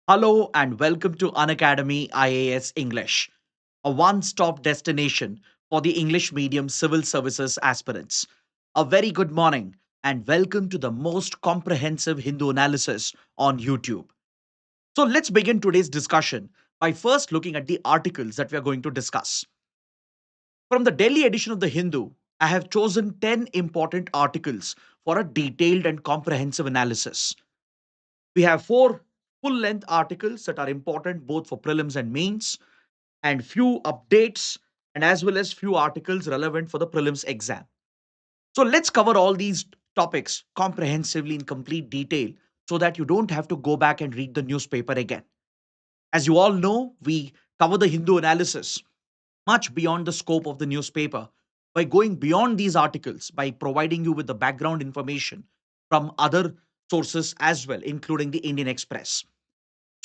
Hello and welcome to Unacademy IAS English, a one stop destination for the English medium civil services aspirants. A very good morning and welcome to the most comprehensive Hindu analysis on YouTube. So let's begin today's discussion by first looking at the articles that we are going to discuss. From the Delhi edition of the Hindu, I have chosen 10 important articles for a detailed and comprehensive analysis. We have four full length articles that are important both for prelims and mains, and few updates, and as well as few articles relevant for the prelims exam. So let's cover all these topics comprehensively in complete detail so that you don't have to go back and read the newspaper again. As you all know, we cover the Hindu analysis much beyond the scope of the newspaper by going beyond these articles, by providing you with the background information from other sources as well, including the Indian Express.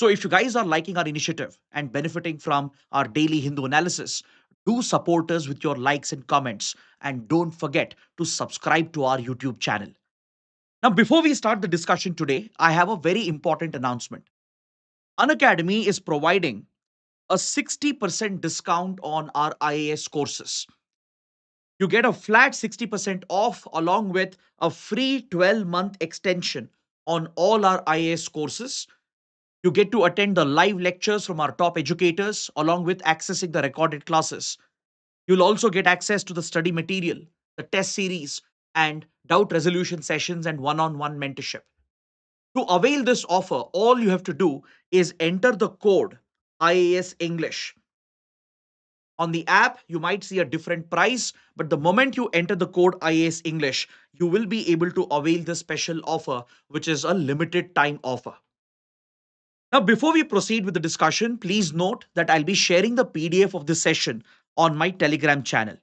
So, if you guys are liking our initiative and benefiting from our daily Hindu analysis, do support us with your likes and comments. And don't forget to subscribe to our YouTube channel. Now, before we start the discussion today, I have a very important announcement. Unacademy is providing a 60% discount on our IAS courses. You get a flat 60% off along with a free 12-month extension on all our IAS courses. You get to attend the live lectures from our top educators along with accessing the recorded classes. You'll also get access to the study material, the test series, and doubt resolution sessions and one on one mentorship. To avail this offer, all you have to do is enter the code IAS English. On the app, you might see a different price, but the moment you enter the code IAS English, you will be able to avail this special offer, which is a limited time offer. Now, before we proceed with the discussion, please note that I'll be sharing the PDF of this session on my Telegram channel.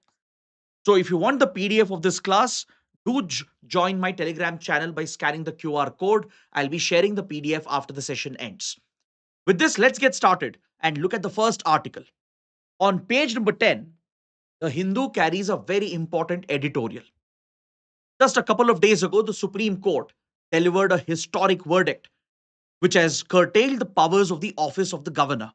So, if you want the PDF of this class, do join my Telegram channel by scanning the QR code. I'll be sharing the PDF after the session ends. With this, let's get started and look at the first article. On page number 10, the Hindu carries a very important editorial. Just a couple of days ago, the Supreme Court delivered a historic verdict which has curtailed the powers of the office of the governor.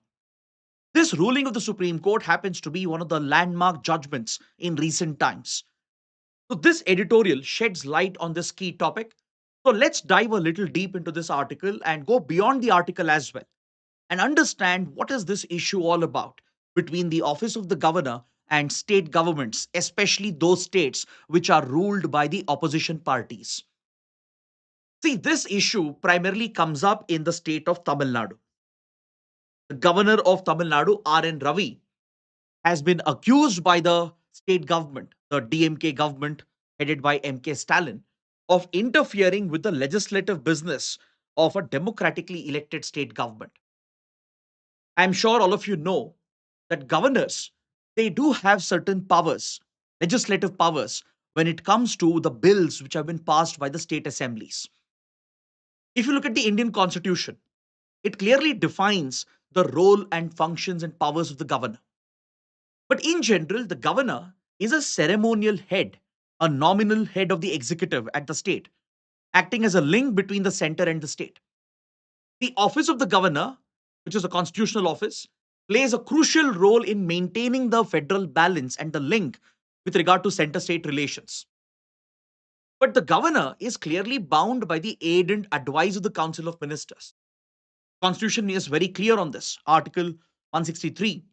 This ruling of the Supreme Court happens to be one of the landmark judgments in recent times. So, this editorial sheds light on this key topic. So, let's dive a little deep into this article and go beyond the article as well and understand what is this issue all about between the office of the governor and state governments, especially those states which are ruled by the opposition parties. See, this issue primarily comes up in the state of Tamil Nadu. The governor of Tamil Nadu, R.N. Ravi, has been accused by the state government, the DMK government headed by MK Stalin, of interfering with the legislative business of a democratically elected state government. I'm sure all of you know that governors, they do have certain powers, legislative powers, when it comes to the bills which have been passed by the state assemblies. If you look at the Indian constitution, it clearly defines the role and functions and powers of the governor. But in general, the governor is a ceremonial head, a nominal head of the executive at the state, acting as a link between the center and the state. The office of the governor, which is a constitutional office, plays a crucial role in maintaining the federal balance and the link with regard to center state relations. But the governor is clearly bound by the aid and advice of the Council of Ministers. Constitution is very clear on this. Article 163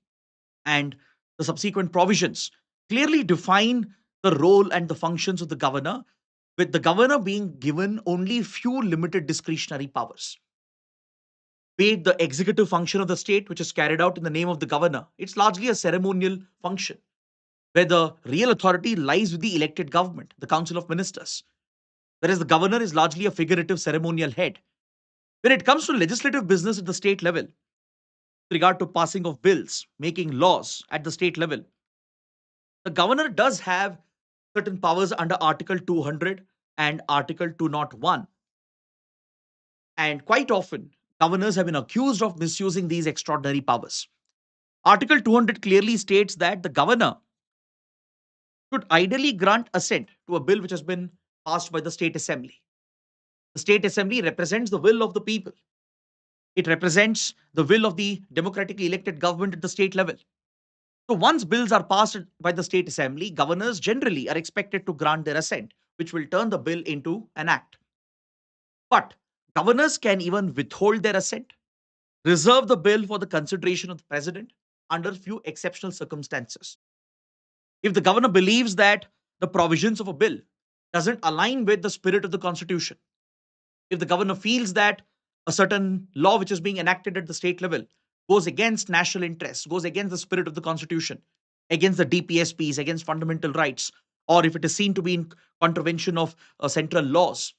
and the subsequent provisions clearly define the role and the functions of the governor, with the governor being given only few limited discretionary powers. Be it the executive function of the state, which is carried out in the name of the governor, it's largely a ceremonial function where the real authority lies with the elected government, the Council of Ministers, whereas the governor is largely a figurative ceremonial head. When it comes to legislative business at the state level, with regard to passing of bills, making laws at the state level, the governor does have certain powers under Article 200 and Article 201. And quite often, governors have been accused of misusing these extraordinary powers. Article 200 clearly states that the governor should ideally grant assent to a bill which has been passed by the state assembly. The state assembly represents the will of the people. It represents the will of the democratically elected government at the state level. So once bills are passed by the state assembly, governors generally are expected to grant their assent, which will turn the bill into an act. But governors can even withhold their assent, reserve the bill for the consideration of the president under few exceptional circumstances. If the governor believes that the provisions of a bill doesn't align with the spirit of the constitution, if the governor feels that a certain law which is being enacted at the state level goes against national interests, goes against the spirit of the constitution, against the DPSPs, against fundamental rights, or if it is seen to be in contravention of central laws,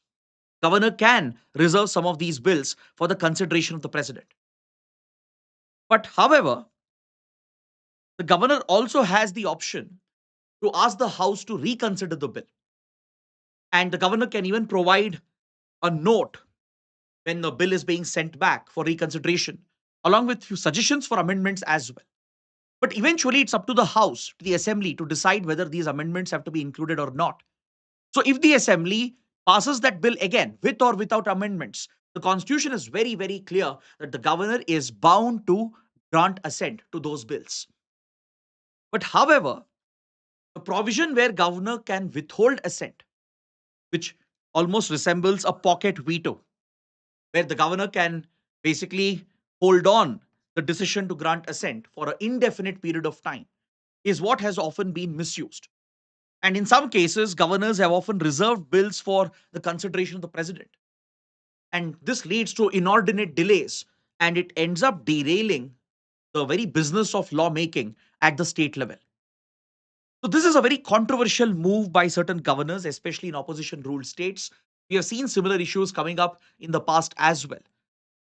governor can reserve some of these bills for the consideration of the president. But however, the governor also has the option to ask the house to reconsider the bill, and the governor can even provide a note when the bill is being sent back for reconsideration, along with few suggestions for amendments as well. But eventually, it's up to the House, to the Assembly, to decide whether these amendments have to be included or not. So, if the Assembly passes that bill again, with or without amendments, the Constitution is very, very clear that the governor is bound to grant assent to those bills. But however, a provision where governor can withhold assent, which almost resembles a pocket veto, where the governor can basically hold on the decision to grant assent for an indefinite period of time, is what has often been misused. And in some cases, governors have often reserved bills for the consideration of the president. And this leads to inordinate delays, and it ends up derailing the very business of lawmaking at the state level. So, this is a very controversial move by certain governors, especially in opposition ruled states. We have seen similar issues coming up in the past as well.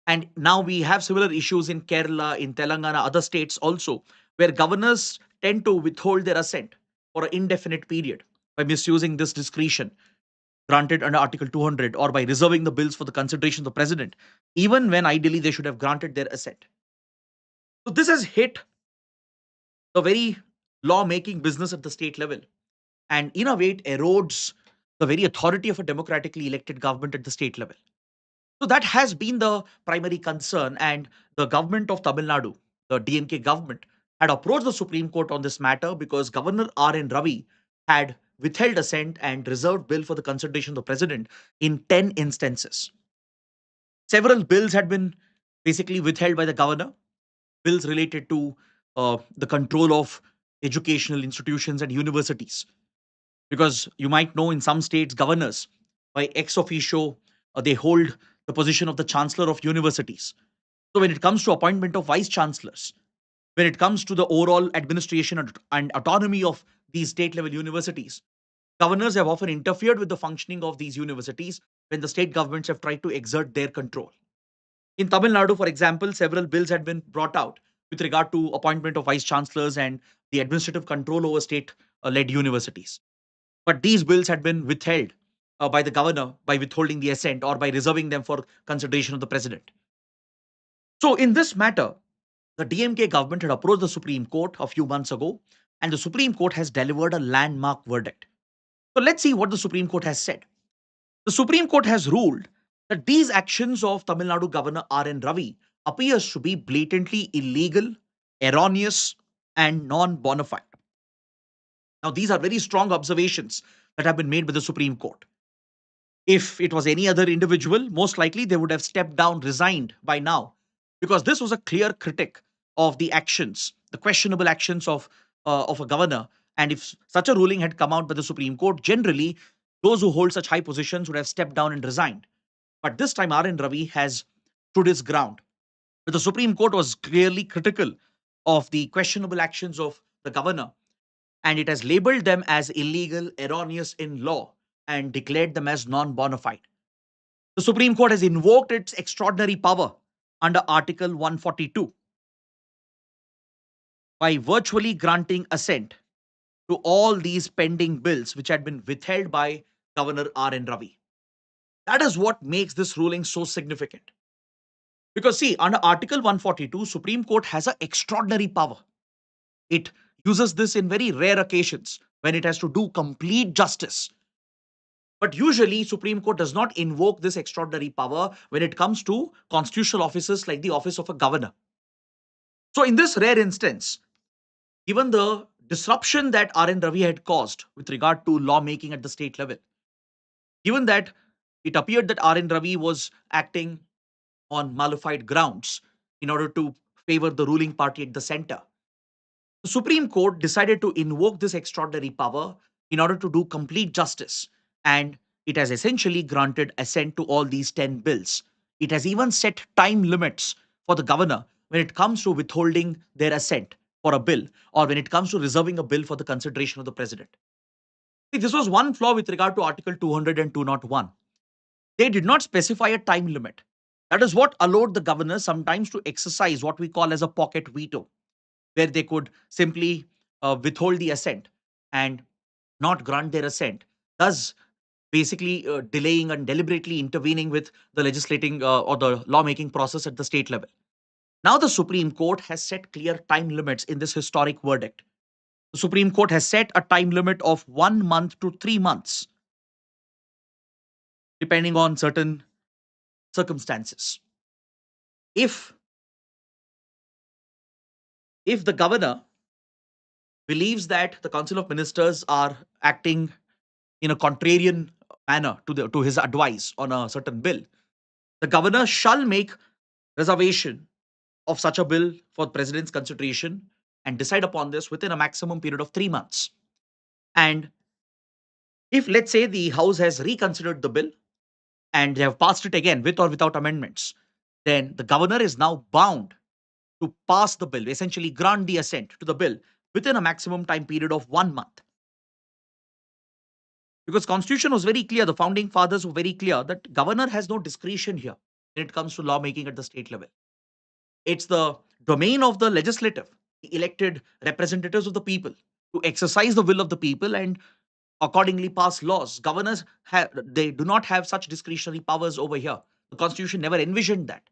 And now we have similar issues in Kerala, in Telangana, other states also, where governors tend to withhold their assent for an indefinite period by misusing this discretion granted under Article 200, or by reserving the bills for the consideration of the president, even when ideally they should have granted their assent. So this has hit the very law-making business at the state level. And in a way, it erodes the very authority of a democratically elected government at the state level. So that has been the primary concern, and the government of Tamil Nadu, the DMK government, had approached the Supreme Court on this matter because Governor R. N. Ravi had withheld assent and reserved bill for the consideration of the president in 10 instances. Several bills had been basically withheld by the governor, bills related to the control of educational institutions and universities. Because you might know in some states, governors, by ex officio, they hold the position of the chancellor of universities. So when it comes to appointment of vice chancellors, when it comes to the overall administration and autonomy of these state level universities, governors have often interfered with the functioning of these universities when the state governments have tried to exert their control. In Tamil Nadu, for example, several bills had been brought out with regard to appointment of vice chancellors and the administrative control over state led universities. But these bills had been withheld by the governor by withholding the assent or by reserving them for consideration of the president. So, in this matter, the DMK government had approached the Supreme Court a few months ago, and the Supreme Court has delivered a landmark verdict. So, let's see what the Supreme Court has said. The Supreme Court has ruled that these actions of Tamil Nadu Governor R. N. Ravi appears to be blatantly illegal, erroneous, and non bona fide. Now, these are very strong observations that have been made by the Supreme Court. If it was any other individual, most likely they would have stepped down, resigned by now, because this was a clear critic of the actions, the questionable actions of a governor. And if such a ruling had come out by the Supreme Court, generally those who hold such high positions would have stepped down and resigned. But this time, R. N. Ravi has stood his ground. The Supreme Court was clearly critical of the questionable actions of the governor, and it has labeled them as illegal, erroneous in law, and declared them as non bona fide. The Supreme Court has invoked its extraordinary power under Article 142 by virtually granting assent to all these pending bills which had been withheld by Governor R. N. Ravi. That is what makes this ruling so significant. Because see, under Article 142, Supreme Court has an extraordinary power. It uses this in very rare occasions when it has to do complete justice. But usually, Supreme Court does not invoke this extraordinary power when it comes to constitutional offices like the office of a governor. So, in this rare instance, given the disruption that R.N. Ravi had caused with regard to lawmaking at the state level, given that it appeared that R.N. Ravi was acting on malified grounds in order to favor the ruling party at the center, the Supreme Court decided to invoke this extraordinary power in order to do complete justice. And it has essentially granted assent to all these 10 bills. It has even set time limits for the governor when it comes to withholding their assent for a bill or when it comes to reserving a bill for the consideration of the president. See, this was one flaw with regard to Article 200 and 201. They did not specify a time limit. That is what allowed the governor sometimes to exercise what we call as a pocket veto, where they could simply withhold the assent and not grant their assent, thus basically delaying and deliberately intervening with the legislating or the lawmaking process at the state level. Now, the Supreme Court has set clear time limits in this historic verdict. The Supreme Court has set a time limit of 1 month to 3 months, depending on certain circumstances. If if the governor believes that the Council of Ministers are acting in a contrarian manner to his advice on a certain bill, the governor shall make reservation of such a bill for president's consideration and decide upon this within a maximum period of 3 months. And if, let's say, the House has reconsidered the bill and they have passed it again with or without amendments, then the governor is now bound to pass the bill, essentially grant the assent to the bill within a maximum time period of 1 month. Because Constitution was very clear, the founding fathers were very clear that governor has no discretion here when it comes to lawmaking at the state level. It's the domain of the legislative, the elected representatives of the people, to exercise the will of the people and accordingly pass laws. Governors they do not have such discretionary powers over here. The Constitution never envisioned that.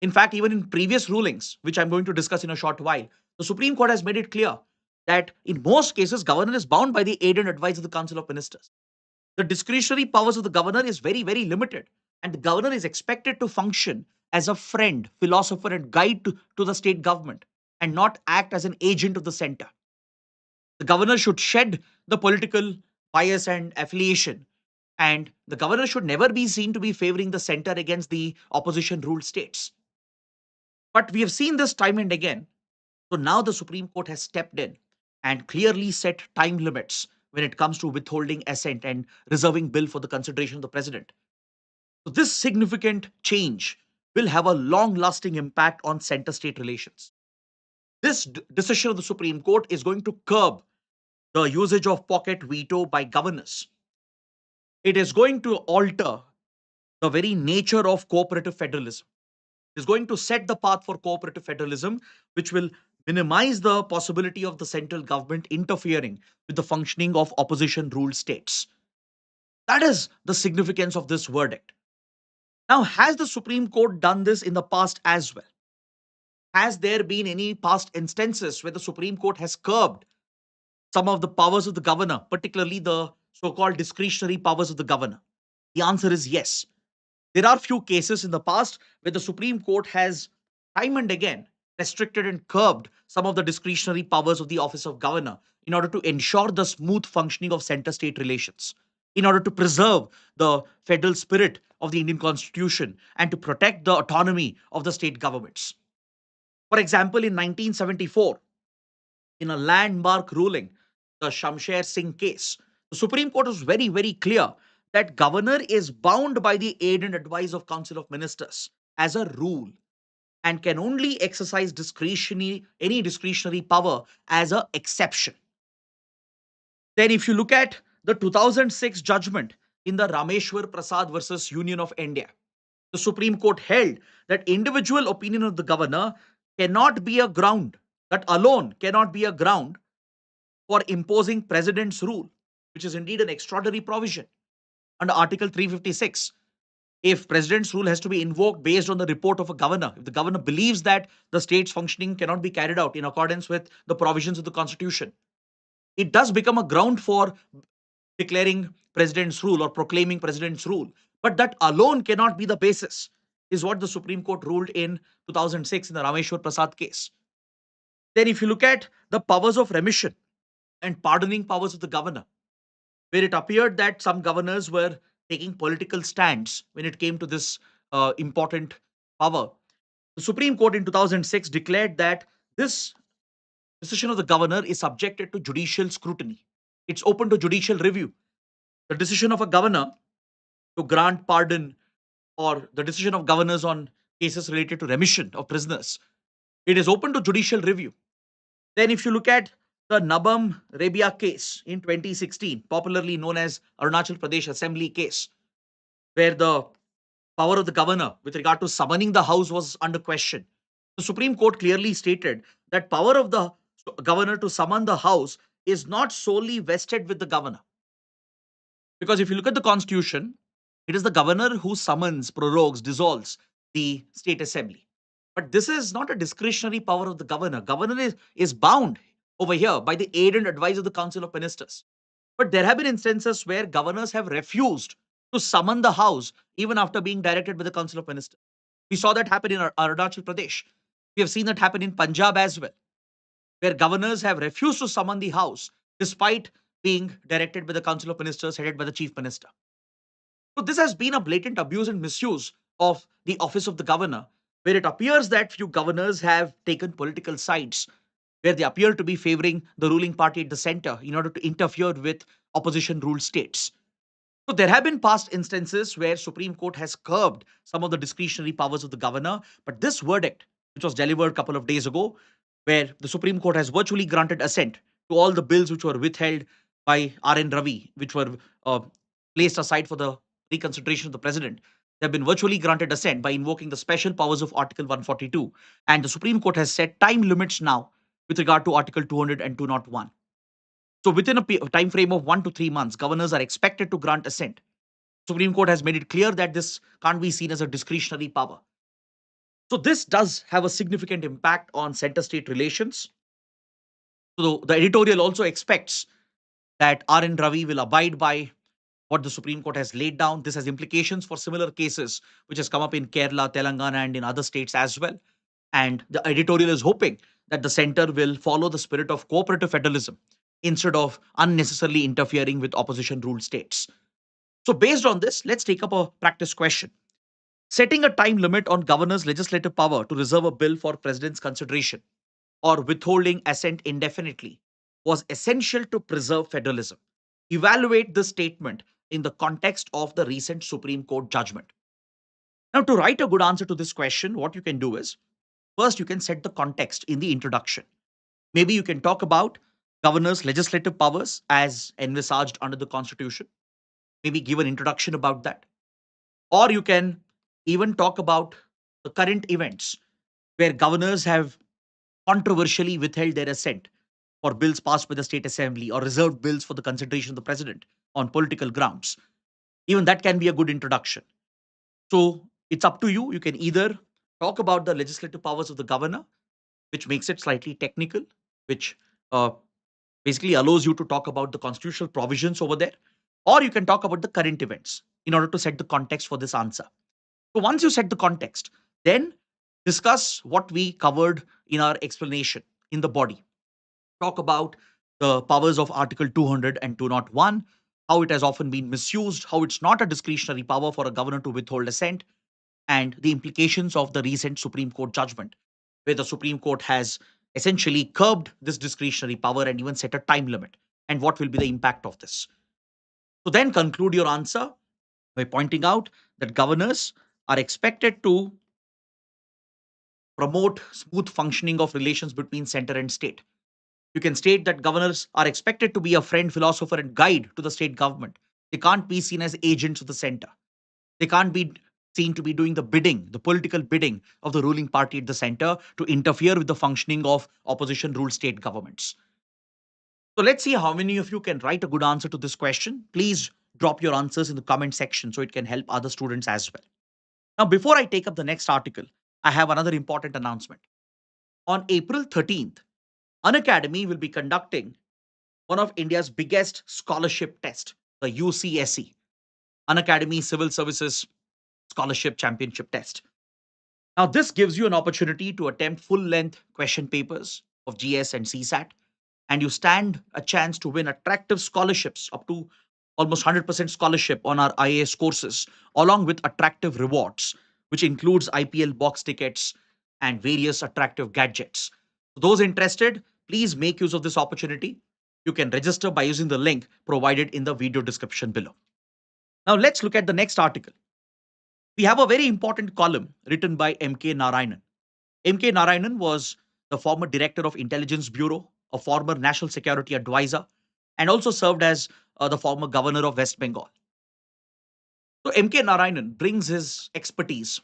In fact, even in previous rulings, which I'm going to discuss in a short while, the Supreme Court has made it clear that in most cases, governor is bound by the aid and advice of the Council of Ministers. The discretionary powers of the governor is very, very limited. And the governor is expected to function as a friend, philosopher, and guide to the state government and not act as an agent of the center. The governor should shed the political bias and affiliation. And the governor should never be seen to be favoring the center against the opposition ruled states. But we have seen this time and again. So now the Supreme Court has stepped in and clearly set time limits when it comes to withholding assent and reserving bill for the consideration of the president. So this significant change will have a long lasting impact on center state relations. This decision of the Supreme Court is going to curb the usage of pocket veto by governors. It is going to alter the very nature of cooperative federalism. It is going to set the path for cooperative federalism, which will minimize the possibility of the central government interfering with the functioning of opposition ruled states. That is the significance of this verdict. Now, has the Supreme Court done this in the past as well? Has there been any past instances where the Supreme Court has curbed some of the powers of the governor, particularly the so called discretionary powers of the governor? The answer is yes. There are few cases in the past where the Supreme Court has time and again restricted and curbed some of the discretionary powers of the office of governor in order to ensure the smooth functioning of center state relations, in order to preserve the federal spirit of the Indian Constitution and to protect the autonomy of the state governments. For example, in 1974, in a landmark ruling, the Shamsher Singh case, the Supreme Court was very, very clear that governor is bound by the aid and advice of Council of Ministers as a rule and can only exercise any discretionary power as an exception. Then, if you look at the 2006 judgment in the Rameshwar Prasad versus Union of India, the Supreme Court held that individual opinion of the governor cannot be a ground, that alone cannot be a ground for imposing president's rule, which is indeed an extraordinary provision under Article 356. If president's rule has to be invoked based on the report of a governor, if the governor believes that the state's functioning cannot be carried out in accordance with the provisions of the Constitution, it does become a ground for declaring president's rule or proclaiming president's rule. But that alone cannot be the basis, is what the Supreme Court ruled in 2006 in the Rameshwar Prasad case. Then, if you look at the powers of remission and pardoning powers of the governor, where it appeared that some governors were taking political stands when it came to this important power, the Supreme Court in 2006 declared that this decision of the governor is subjected to judicial scrutiny. It's open to judicial review. The decision of a governor to grant pardon or the decision of governors on cases related to remission of prisoners, it is open to judicial review. Then, if you look at the Nabam Rebia case in 2016, popularly known as Arunachal Pradesh Assembly case, where the power of the governor with regard to summoning the house was under question. The Supreme Court clearly stated that power of the governor to summon the house is not solely vested with the governor. Because if you look at the constitution, it is the governor who summons, prorogues, dissolves the state assembly. But this is not a discretionary power of the governor. Governor is bound over here by the aid and advice of the Council of Ministers. But there have been instances where governors have refused to summon the house even after being directed by the Council of Ministers. We saw that happen in Arunachal Pradesh. We have seen that happen in Punjab as well, where governors have refused to summon the house despite being directed by the Council of Ministers headed by the Chief Minister. So this has been a blatant abuse and misuse of the office of the governor, where it appears that few governors have taken political sides, where they appear to be favoring the ruling party at the center in order to interfere with opposition ruled states. So there have been past instances where Supreme Court has curbed some of the discretionary powers of the governor, but this verdict, which was delivered a couple of days ago, where the Supreme Court has virtually granted assent to all the bills which were withheld by R.N. Ravi, which were placed aside for the reconsideration of the president. They have been virtually granted assent by invoking the special powers of Article 142. And the Supreme Court has set time limits now with regard to Article 200 and 201. So within a time frame of 1 to 3 months, governors are expected to grant assent. Supreme Court has made it clear that this can't be seen as a discretionary power. So this does have a significant impact on center-state relations. So the editorial also expects that R.N. Ravi will abide by what the Supreme Court has laid down. This has implications for similar cases which has come up in Kerala, Telangana, and in other states as well. And the editorial is hoping that the center will follow the spirit of cooperative federalism instead of unnecessarily interfering with opposition ruled states. So, based on this, let's take up a practice question. Setting a time limit on governor's legislative power to reserve a bill for president's consideration or withholding assent indefinitely was essential to preserve federalism. Evaluate this statement in the context of the recent Supreme Court judgment. Now, to write a good answer to this question, what you can do is first, you can set the context in the introduction. Maybe you can talk about governor's legislative powers as envisaged under the Constitution. Maybe give an introduction about that. Or you can even talk about the current events where governors have controversially withheld their assent for bills passed by the state assembly or reserved bills for the consideration of the president on political grounds. Even that can be a good introduction. So it's up to you. You can either talk about the legislative powers of the governor, which makes it slightly technical, which basically allows you to talk about the constitutional provisions over there, or you can talk about the current events in order to set the context for this answer. So once you set the context, then discuss what we covered in our explanation in the body. Talk about the powers of Article 200 and 201, how it has often been misused, how it's not a discretionary power for a governor to withhold assent, and the implications of the recent Supreme Court judgment, where the Supreme Court has essentially curbed this discretionary power and even set a time limit, and what will be the impact of this. So then conclude your answer by pointing out that governors are expected to promote smooth functioning of relations between center and state. You can state that governors are expected to be a friend, philosopher, and guide to the state government. They can't be seen as agents of the center. They can't be seen to be doing the bidding, the political bidding of the ruling party at the center to interfere with the functioning of opposition ruled state governments. So let's see how many of you can write a good answer to this question. Please drop your answers in the comment section so it can help other students as well. Now, before I take up the next article, I have another important announcement. On April 13th, Unacademy will be conducting one of India's biggest scholarship tests, the UCSC, Unacademy Civil Services Scholarship Championship Test. Now, this gives you an opportunity to attempt full length question papers of GS and CSAT, and you stand a chance to win attractive scholarships up to almost 100% scholarship on our IAS courses, along with attractive rewards, which includes IPL box tickets and various attractive gadgets. Those interested, please make use of this opportunity. You can register by using the link provided in the video description below. Now, let's look at the next article. We have a very important column written by M.K. Narayanan. M.K. Narayanan was the former director of Intelligence Bureau, a former national security advisor, and also served as the former governor of West Bengal. So M.K. Narayanan brings his expertise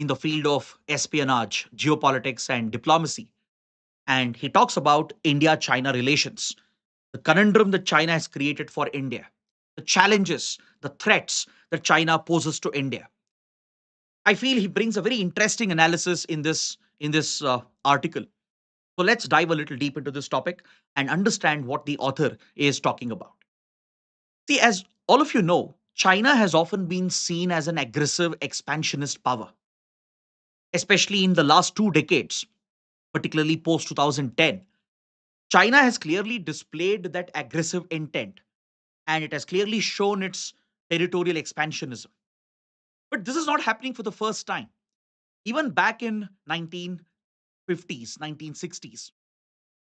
in the field of espionage, geopolitics, and diplomacy. And he talks about India-China relations, the conundrum that China has created for India, the challenges, the threats that China poses to India. I feel he brings a very interesting analysis in this article. So let's dive a little deep into this topic and understand what the author is talking about. See, as all of you know, China has often been seen as an aggressive expansionist power, especially in the last 2 decades, particularly post 2010. China has clearly displayed that aggressive intent and it has clearly shown its territorial expansionism. But this is not happening for the first time. Even back in 1950s, 1960s,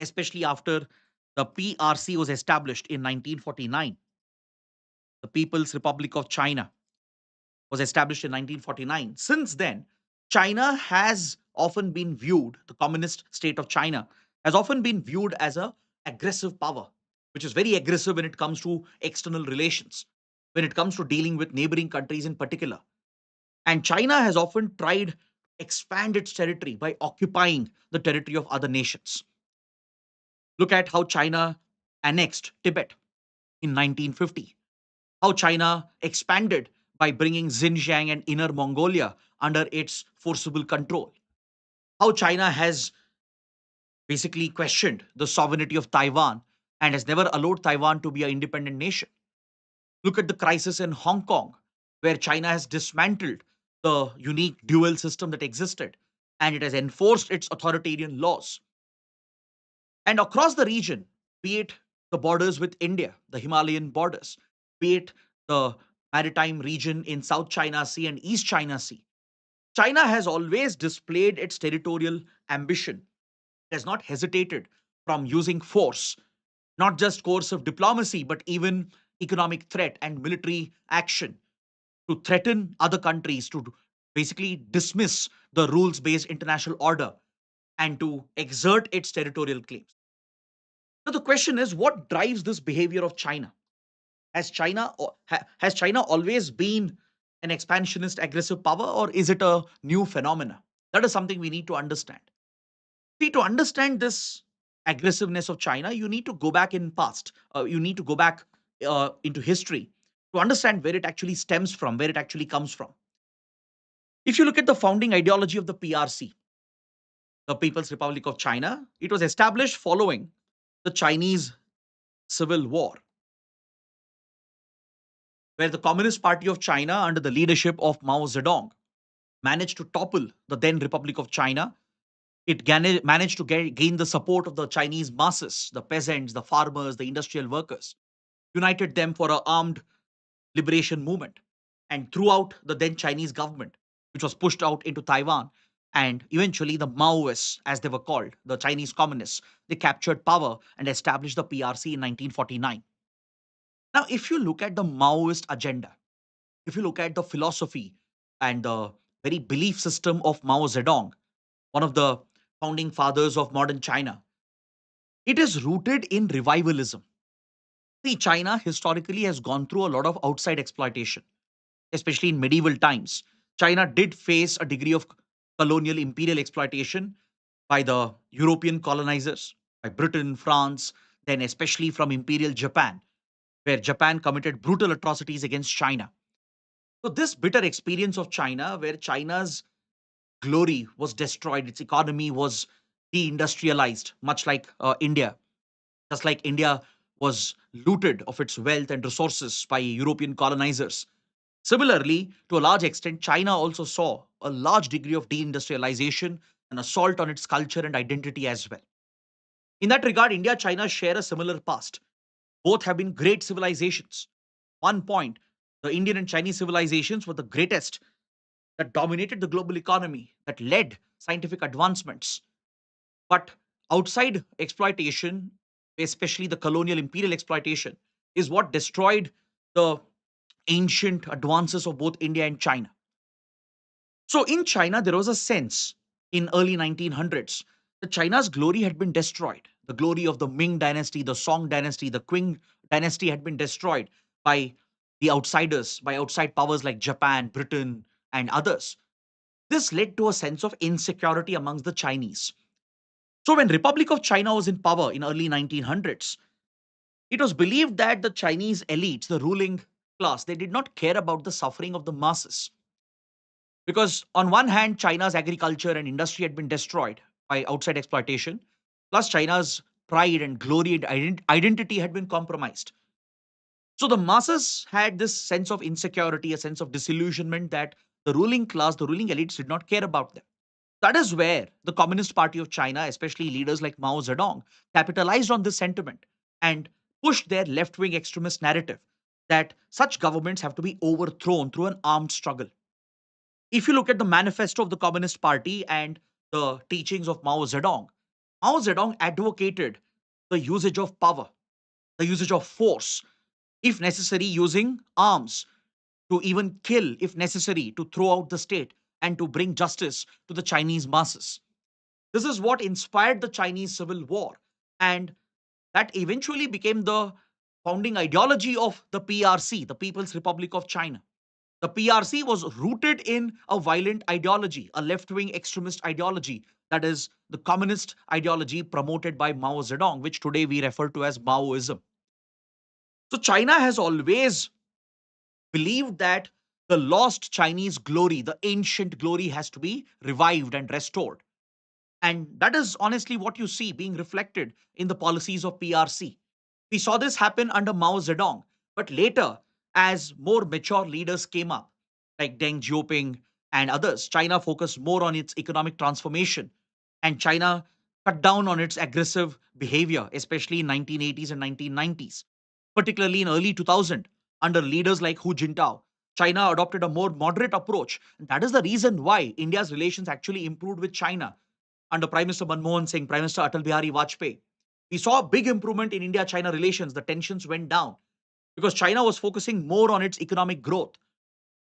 especially after the PRC was established in 1949, the People's Republic of China was established in 1949. Since then, China has often been viewed, the communist state of China has often been viewed as a aggressive power, which is very aggressive when it comes to external relations, when it comes to dealing with neighboring countries in particular. And China has often tried to expand its territory by occupying the territory of other nations. Look at how China annexed Tibet in 1950, how China expanded by bringing Xinjiang and Inner Mongolia under its forcible control, how China has basically questioned the sovereignty of Taiwan and has never allowed Taiwan to be an independent nation. Look at the crisis in Hong Kong, where China has dismantled the unique dual system that existed and it has enforced its authoritarian laws. And across the region, be it the borders with India, the Himalayan borders, be it the maritime region in South China Sea and East China Sea, China has always displayed its territorial ambition. It has not hesitated from using force, not just coercive diplomacy, but even economic threat and military action to threaten other countries, to basically dismiss the rules based international order and to exert its territorial claims. Now, the question is what drives this behavior of China? Has China always been an expansionist aggressive power, or is it a new phenomena? That is something we need to understand. See, to understand this aggressiveness of China, you need to go back in past. You need to go back into history to understand where it actually stems from, where it actually comes from. If you look at the founding ideology of the PRC, the People's Republic of China, it was established following the Chinese Civil War, where the Communist Party of China, under the leadership of Mao Zedong, managed to topple the then Republic of China. It managed to gain the support of the Chinese masses, the peasants, the farmers, the industrial workers, united them for an armed liberation movement, and throughout the then Chinese government, which was pushed out into Taiwan. And eventually, the Maoists, as they were called, the Chinese communists, they captured power and established the PRC in 1949. Now, if you look at the Maoist agenda, if you look at the philosophy and the very belief system of Mao Zedong, one of the founding fathers of modern China, it is rooted in revivalism. See, China historically has gone through a lot of outside exploitation, especially in medieval times. China did face a degree of colonial imperial exploitation by the European colonizers, by Britain, France, then especially from Imperial Japan, where Japan committed brutal atrocities against China. So, this bitter experience of China, where China's glory was destroyed, its economy was deindustrialized, much like India, just like India was looted of its wealth and resources by European colonizers. Similarly, to a large extent, China also saw a large degree of deindustrialization and assault on its culture and identity as well. In that regard, India and China share a similar past. Both have been great civilizations. One point, the Indian and Chinese civilizations were the greatest that dominated the global economy, that led scientific advancements. But outside exploitation, especially the colonial imperial exploitation, is what destroyed the ancient advances of both India and China. So in China, there was a sense in early 1900s that China's glory had been destroyed. The glory of the Ming dynasty, the Song dynasty, the Qing dynasty had been destroyed by the outsiders, by outside powers like Japan, Britain, and others. This led to a sense of insecurity amongst the Chinese. So when Republic of China was in power in early 1900s, it was believed that the Chinese elites, the ruling class, they did not care about the suffering of the masses. Because on one hand, China's agriculture and industry had been destroyed by outside exploitation, plus China's pride and glory and identity had been compromised. So the masses had this sense of insecurity, a sense of disillusionment that the ruling class, the ruling elites did not care about them. That is where the Communist Party of China, especially leaders like Mao Zedong, capitalized on this sentiment and pushed their left wing extremist narrative that such governments have to be overthrown through an armed struggle. If you look at the manifesto of the Communist Party and the teachings of Mao Zedong advocated the usage of power, the usage of force, if necessary, using arms to even kill, if necessary, to throw out the state and to bring justice to the Chinese masses. This is what inspired the Chinese Civil War, and that eventually became the founding ideology of the PRC, the People's Republic of China. The PRC was rooted in a violent ideology, a left wing extremist ideology, that is, the communist ideology promoted by Mao Zedong, which today we refer to as Maoism. So, China has always believed that the lost Chinese glory, the ancient glory, has to be revived and restored. And that is honestly what you see being reflected in the policies of PRC. We saw this happen under Mao Zedong, but later, as more mature leaders came up, like Deng Xiaoping and others, China focused more on its economic transformation, and China cut down on its aggressive behavior, especially in 1980s and 1990s. Particularly in early 2000, under leaders like Hu Jintao, China adopted a more moderate approach. And that is the reason why India's relations actually improved with China under Prime Minister Manmohan Singh, Prime Minister Atal Bihari Vajpayee. We saw a big improvement in India China relations. The tensions went down because China was focusing more on its economic growth.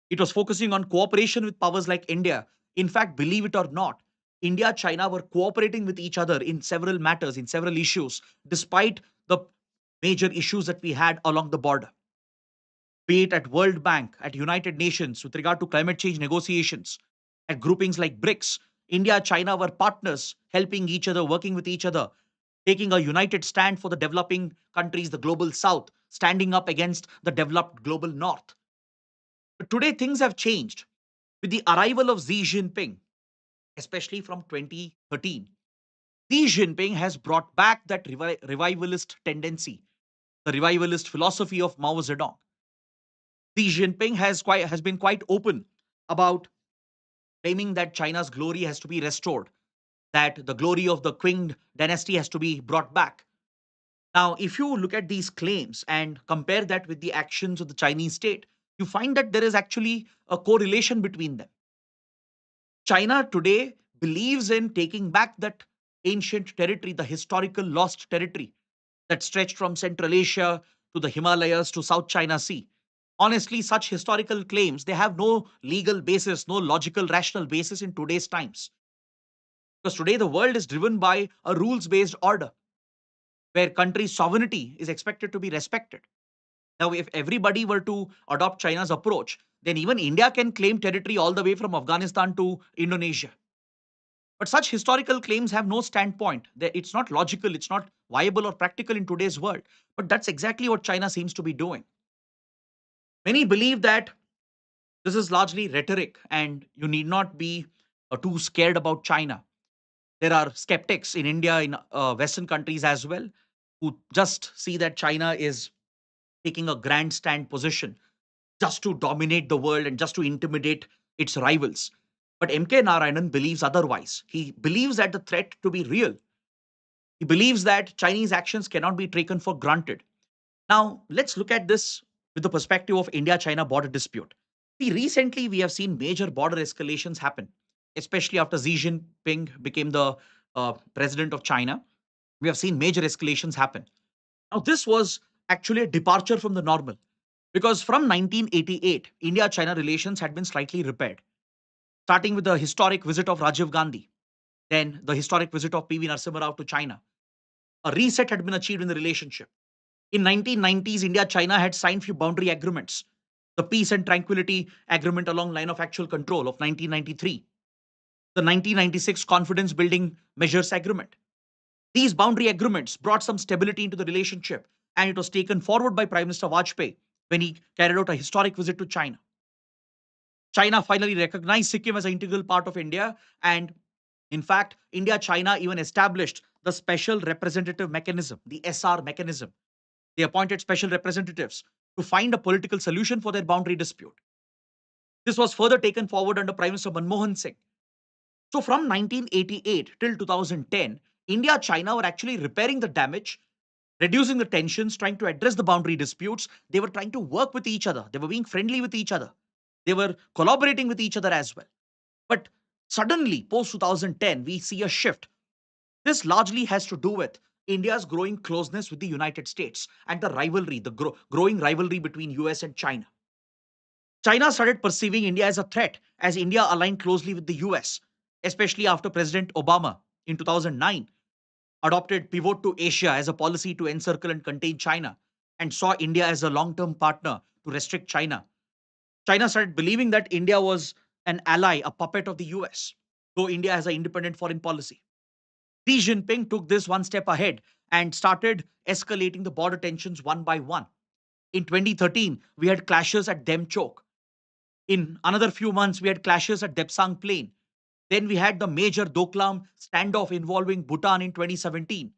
It was focusing on cooperation with powers like India. In fact, believe it or not, India China were cooperating with each other in several matters, in several issues, despite the major issues that we had along the border, be it at World Bank, at United Nations with regard to climate change negotiations, at groupings like BRICS. India, China were partners, helping each other, working with each other, taking a united stand for the developing countries, the global south, standing up against the developed global north. But today, things have changed. With the arrival of Xi Jinping, especially from 2013, Xi Jinping has brought back that revivalist tendency, the revivalist philosophy of Mao Zedong. Xi Jinping has been quite open about claiming that China's glory has to be restored, that the glory of the Qing dynasty has to be brought back. Now, if you look at these claims and compare that with the actions of the Chinese state, you find that there is actually a correlation between them. China today believes in taking back that ancient territory, the historical lost territory that stretched from Central Asia to the Himalayas to South China Sea. Honestly, such historical claims, they have no legal basis, no logical, rational basis in today's times. Because today the world is driven by a rules-based order where country sovereignty is expected to be respected. Now, if everybody were to adopt China's approach, then even India can claim territory all the way from Afghanistan to Indonesia. But such historical claims have no standpoint. It's not logical, it's not viable or practical in today's world. But that's exactly what China seems to be doing. Many believe that this is largely rhetoric and you need not be too scared about China. There are skeptics in India, in Western countries as well, who just see that China is taking a grandstand position just to dominate the world and just to intimidate its rivals. But MK Narayanan believes otherwise. He believes that the threat to be real. He believes that Chinese actions cannot be taken for granted. Now, let's look at this with the perspective of India China border dispute. See, recently we have seen major border escalations happen, especially after Xi Jinping became the president of China. We have seen major escalations happen. Now, this was actually a departure from the normal because from 1988, India China relations had been slightly repaired, starting with the historic visit of Rajiv Gandhi, then the historic visit of PV Narasimha Rao to China. A reset had been achieved in the relationship. In 1990s, India China had signed few boundary agreements. The Peace and Tranquility Agreement along line of actual control of 1993, the 1996 Confidence Building Measures Agreement. These boundary agreements brought some stability into the relationship, and it was taken forward by Prime Minister Vajpayee when he carried out a historic visit to China. China finally recognized Sikkim as an integral part of India, and in fact, India China even established the Special Representative Mechanism, the SR mechanism. They appointed special representatives to find a political solution for their boundary dispute. This was further taken forward under Prime Minister Manmohan Singh. So from 1988 till 2010, India China were actually repairing the damage, reducing the tensions, trying to address the boundary disputes. They were trying to work with each other. They were being friendly with each other. They were collaborating with each other as well. But suddenly, post 2010, we see a shift. This largely has to do with India's growing closeness with the United States and the rivalry, the growing rivalry between US and China. China started perceiving India as a threat as India aligned closely with the US, especially after President Obama in 2009 adopted pivot to Asia as a policy to encircle and contain China and saw India as a long-term partner to restrict China. China started believing that India was an ally, a puppet of the US, though India has an independent foreign policy. Xi Jinping took this one step ahead and started escalating the border tensions one by one. In 2013, we had clashes at Demchok. In another few months, we had clashes at Depsang Plain. Then we had the major Doklam standoff involving Bhutan in 2017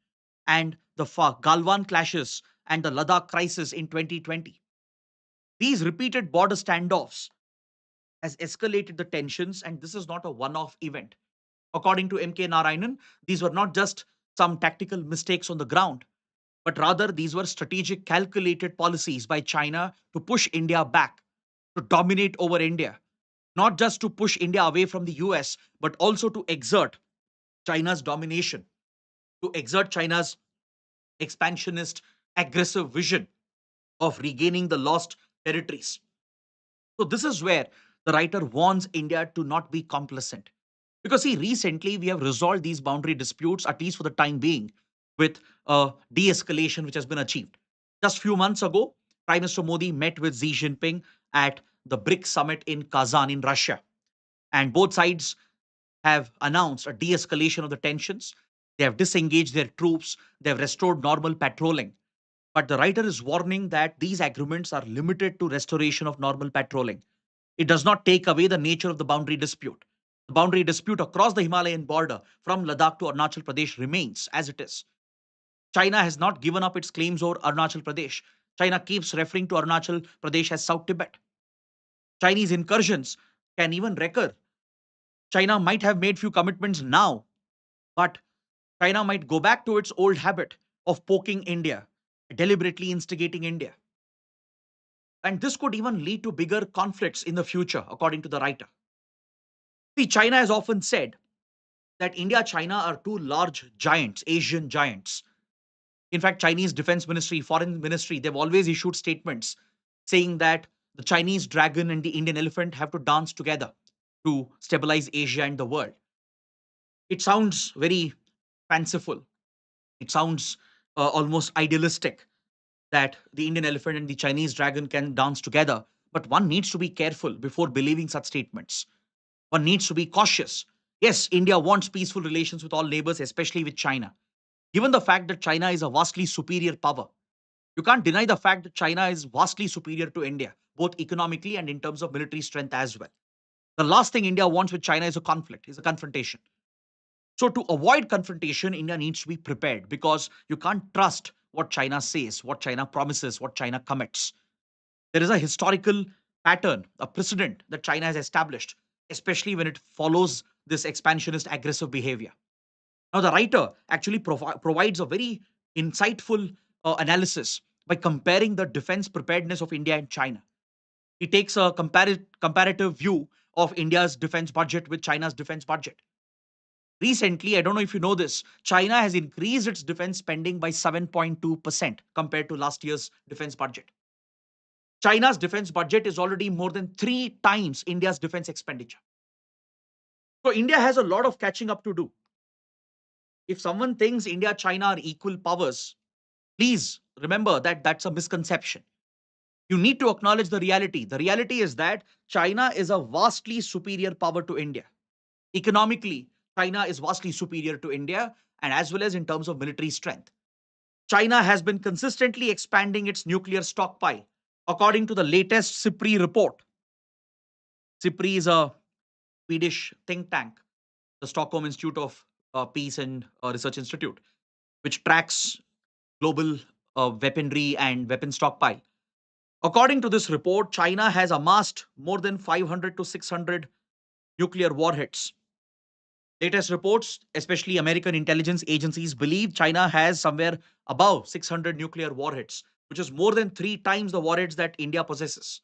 and the Galwan clashes and the Ladakh crisis in 2020. These repeated border standoffs has escalated the tensions, and this is not a one-off event. According to MK Narayanan, these were not just some tactical mistakes on the ground, but rather these were strategic, calculated policies by China to push India back, to dominate over India, not just to push India away from the US, but also to exert China's domination, to exert China's expansionist, aggressive vision of regaining the lost territories. So, this is where the writer warns India to not be complacent. Because, see, recently we have resolved these boundary disputes, at least for the time being, with a de escalation which has been achieved. Just few months ago, Prime Minister Modi met with Xi Jinping at the BRICS summit in Kazan in Russia. And both sides have announced a de escalation of the tensions. They have disengaged their troops, they have restored normal patrolling. But the writer is warning that these agreements are limited to restoration of normal patrolling. It does not take away the nature of the boundary dispute. The boundary dispute across the Himalayan border from Ladakh to Arunachal Pradesh remains as it is. China has not given up its claims over Arunachal Pradesh. China keeps referring to Arunachal Pradesh as South Tibet. Chinese incursions can even recur. China might have made few commitments now, but China might go back to its old habit of poking India, deliberately instigating India. And this could even lead to bigger conflicts in the future, according to the writer. See, China has often said that India China are two large giants, Asian giants. In fact, Chinese Defense Ministry, Foreign Ministry, they've always issued statements saying that the Chinese dragon and the Indian elephant have to dance together to stabilize Asia and the world. It sounds very fanciful. It sounds almost idealistic that the Indian elephant and the Chinese dragon can dance together. But one needs to be careful before believing such statements. One needs to be cautious. Yes, India wants peaceful relations with all neighbors, especially with China. Given the fact that China is a vastly superior power, you can't deny the fact that China is vastly superior to India, both economically and in terms of military strength as well. The last thing India wants with China is a conflict, is a confrontation. So, to avoid confrontation, India needs to be prepared because you can't trust what China says, what China promises, what China commits. There is a historical pattern, a precedent that China has established, especially when it follows this expansionist aggressive behavior. Now, the writer actually provides a very insightful analysis by comparing the defense preparedness of India and China. He takes a comparative view of India's defense budget with China's defense budget. Recently, I don't know if you know this, China has increased its defense spending by 7.2% compared to last year's defense budget. China's defense budget is already more than 3 times India's defense expenditure. So India has a lot of catching up to do. If someone thinks India, China are equal powers, please remember that that's a misconception. You need to acknowledge the reality. The reality is that China is a vastly superior power to India. Economically, China is vastly superior to India, and as well as in terms of military strength. China has been consistently expanding its nuclear stockpile. According to the latest SIPRI report, SIPRI is a Swedish think tank, the Stockholm Institute of Peace and Research Institute, which tracks global weaponry and weapon stockpile. According to this report, China has amassed more than 500 to 600 nuclear warheads. Latest reports, especially American intelligence agencies, believe China has somewhere above 600 nuclear warheads, which is more than 3 times the warheads that India possesses.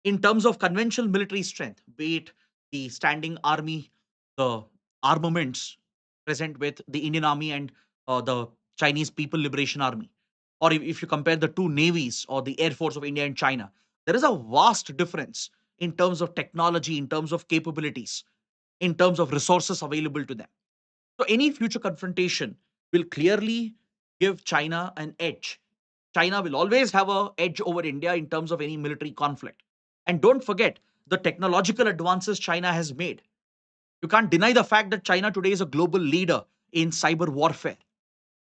In terms of conventional military strength, be it the standing army, the armaments present with the Indian Army and the Chinese People Liberation Army, or if you compare the two navies or the Air Force of India and China, there is a vast difference in terms of technology, in terms of capabilities, in terms of resources available to them. So any future confrontation will clearly give China an edge. China will always have an edge over India in terms of any military conflict. And don't forget the technological advances China has made. You can't deny the fact that China today is a global leader in cyber warfare,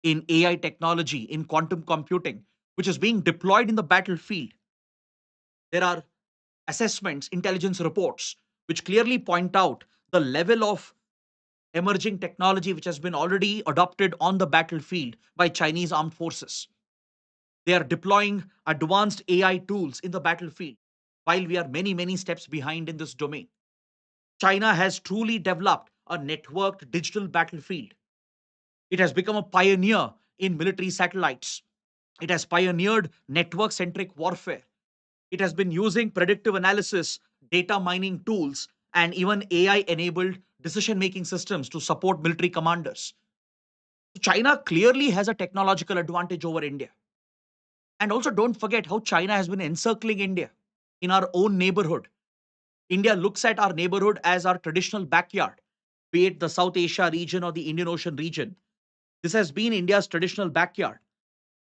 in AI technology, in quantum computing, which is being deployed in the battlefield. There are assessments, intelligence reports, which clearly point out the level of emerging technology which has been already adopted on the battlefield by Chinese armed forces. They are deploying advanced AI tools in the battlefield, while we are many, many steps behind in this domain. China has truly developed a networked digital battlefield. It has become a pioneer in military satellites. It has pioneered network centric warfare. It has been using predictive analysis, data mining tools, and even AI enabled decision making systems to support military commanders. China clearly has a technological advantage over India. And also, don't forget how China has been encircling India in our own neighborhood. India looks at our neighborhood as our traditional backyard, be it the South Asia region or the Indian Ocean region. This has been India's traditional backyard.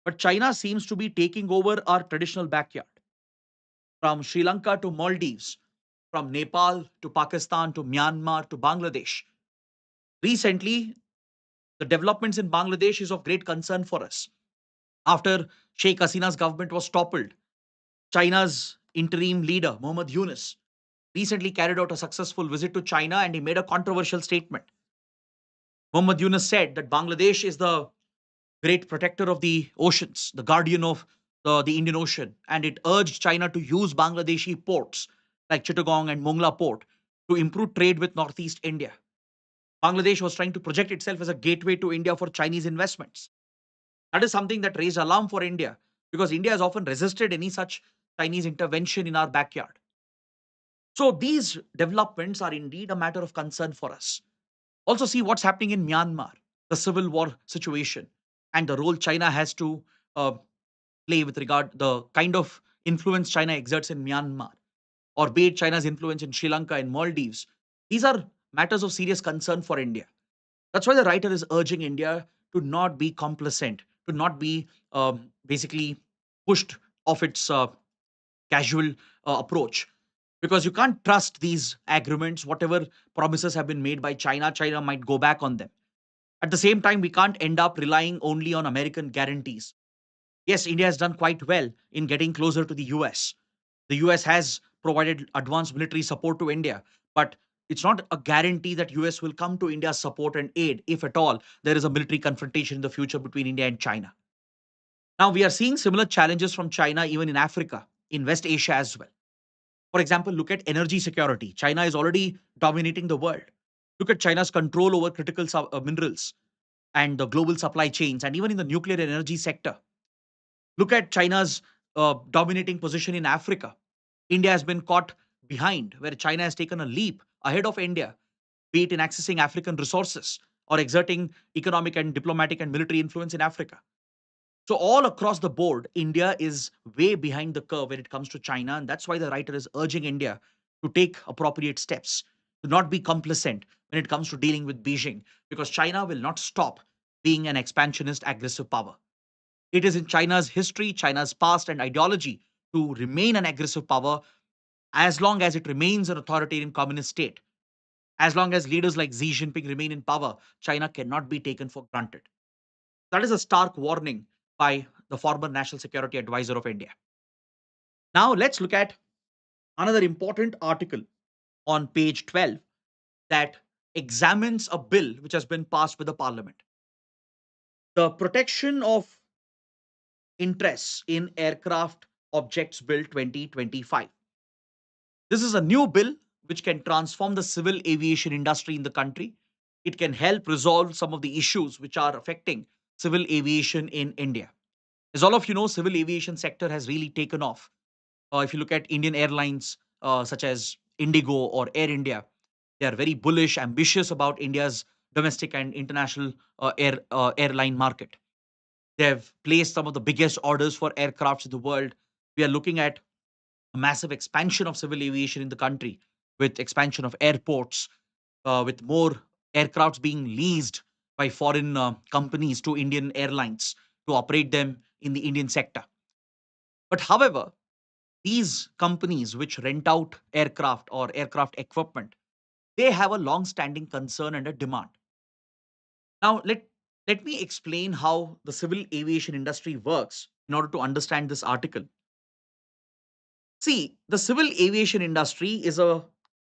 But China seems to be taking over our traditional backyard. From Sri Lanka to Maldives, from Nepal to Pakistan to Myanmar to Bangladesh. Recently, the developments in Bangladesh is of great concern for us. After Sheikh Hasina's government was toppled, China's interim leader, Mohammad Yunus, recently carried out a successful visit to China and he made a controversial statement. Mohammad Yunus said that Bangladesh is the great protector of the oceans, the guardian of the Indian Ocean, and it urged China to use Bangladeshi ports like Chittagong and Mongla port to improve trade with Northeast India. Bangladesh was trying to project itself as a gateway to India for Chinese investments. That is something that raised alarm for India because India has often resisted any such Chinese intervention in our backyard. So these developments are indeed a matter of concern for us. Also, see what's happening in Myanmar, the civil war situation, and the role China has to uh, play with regard the kind of influence China exerts in Myanmar, or be it China's influence in Sri Lanka and Maldives. These are matters of serious concern for India. That's why the writer is urging India to not be complacent, to not be basically pushed off its casual approach. Because you can't trust these agreements, whatever promises have been made by China, China might go back on them. At the same time, we can't end up relying only on American guarantees. Yes, India has done quite well in getting closer to the US. The US has provided advanced military support to India, but it's not a guarantee that US will come to India's support and aid if at all there is a military confrontation in the future between India and China. Now, we are seeing similar challenges from China even in Africa, in West Asia as well. For example, look at energy security. China is already dominating the world. Look at China's control over critical minerals and the global supply chains, and even in the nuclear energy sector. Look at China's dominating position in Africa. India has been caught behind, where China has taken a leap ahead of India, be it in accessing African resources or exerting economic and diplomatic and military influence in Africa. So, all across the board, India is way behind the curve when it comes to China. And that's why the writer is urging India to take appropriate steps, to not be complacent when it comes to dealing with Beijing, because China will not stop being an expansionist, aggressive power. It is in China's history, China's past, and ideology to remain an aggressive power as long as it remains an authoritarian communist state. As long as leaders like Xi Jinping remain in power, China cannot be taken for granted. That is a stark warning by the former National Security Advisor of India. Now, let's look at another important article on page 12 that examines a bill which has been passed with the parliament. The Protection of Interests in Aircraft Objects Bill 2025. This is a new bill which can transform the civil aviation industry in the country. It can help resolve some of the issues which are affecting civil aviation in India. As all of you know, civil aviation sector has really taken off. If you look at Indian airlines such as Indigo or Air India, they are very bullish, ambitious about India's domestic and international airline market. They have placed some of the biggest orders for aircrafts in the world. We are looking at a massive expansion of civil aviation in the country, with expansion of airports, with more aircrafts being leased by foreign companies to Indian airlines to operate them in the Indian sector. But however, these companies which rent out aircraft or aircraft equipment, they have a long standing concern and a demand. Now, let me explain how the civil aviation industry works in order to understand this article. See, the civil aviation industry is a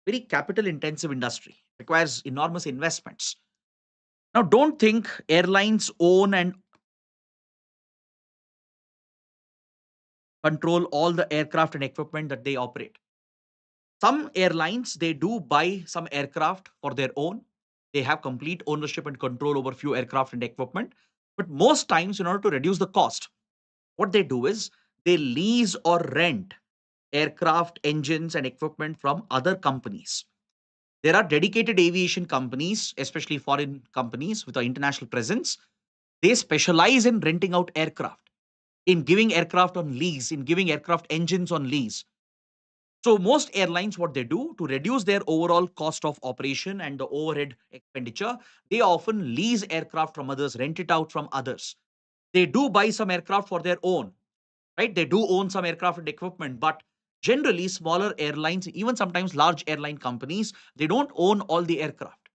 very capital intensive industry, requires enormous investments. Now, don't think airlines own and control all the aircraft and equipment that they operate. Some airlines, they do buy some aircraft for their own. They have complete ownership and control over few aircraft and equipment. But most times, in order to reduce the cost, what they do is they lease or rent aircraft, engines, and equipment from other companies. There are dedicated aviation companies, especially foreign companies with an international presence. They specialize in renting out aircraft, in giving aircraft on lease, in giving aircraft engines on lease. So most airlines, what they do to reduce their overall cost of operation and the overhead expenditure, they often lease aircraft from others, rent it out from others. They do buy some aircraft for their own, right? They do own some aircraft and equipment, but generally smaller airlines, even sometimes large airline companies, they don't own all the aircraft.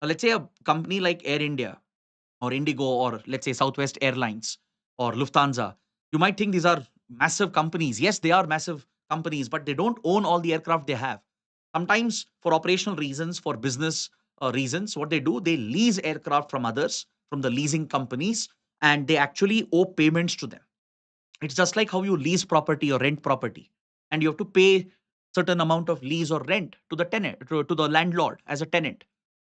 Let's say a company like Air India or Indigo or let's say Southwest Airlines or Lufthansa, you might think these are massive companies. Yes, they are massive companies, but they don't own all the aircraft they have. Sometimes, for operational reasons, for business reasons, what they do, they lease aircraft from others, from the leasing companies, and they actually owe payments to them. It's just like how you lease property or rent property, and you have to pay certain amount of lease or rent to the tenant, to the landlord as a tenant.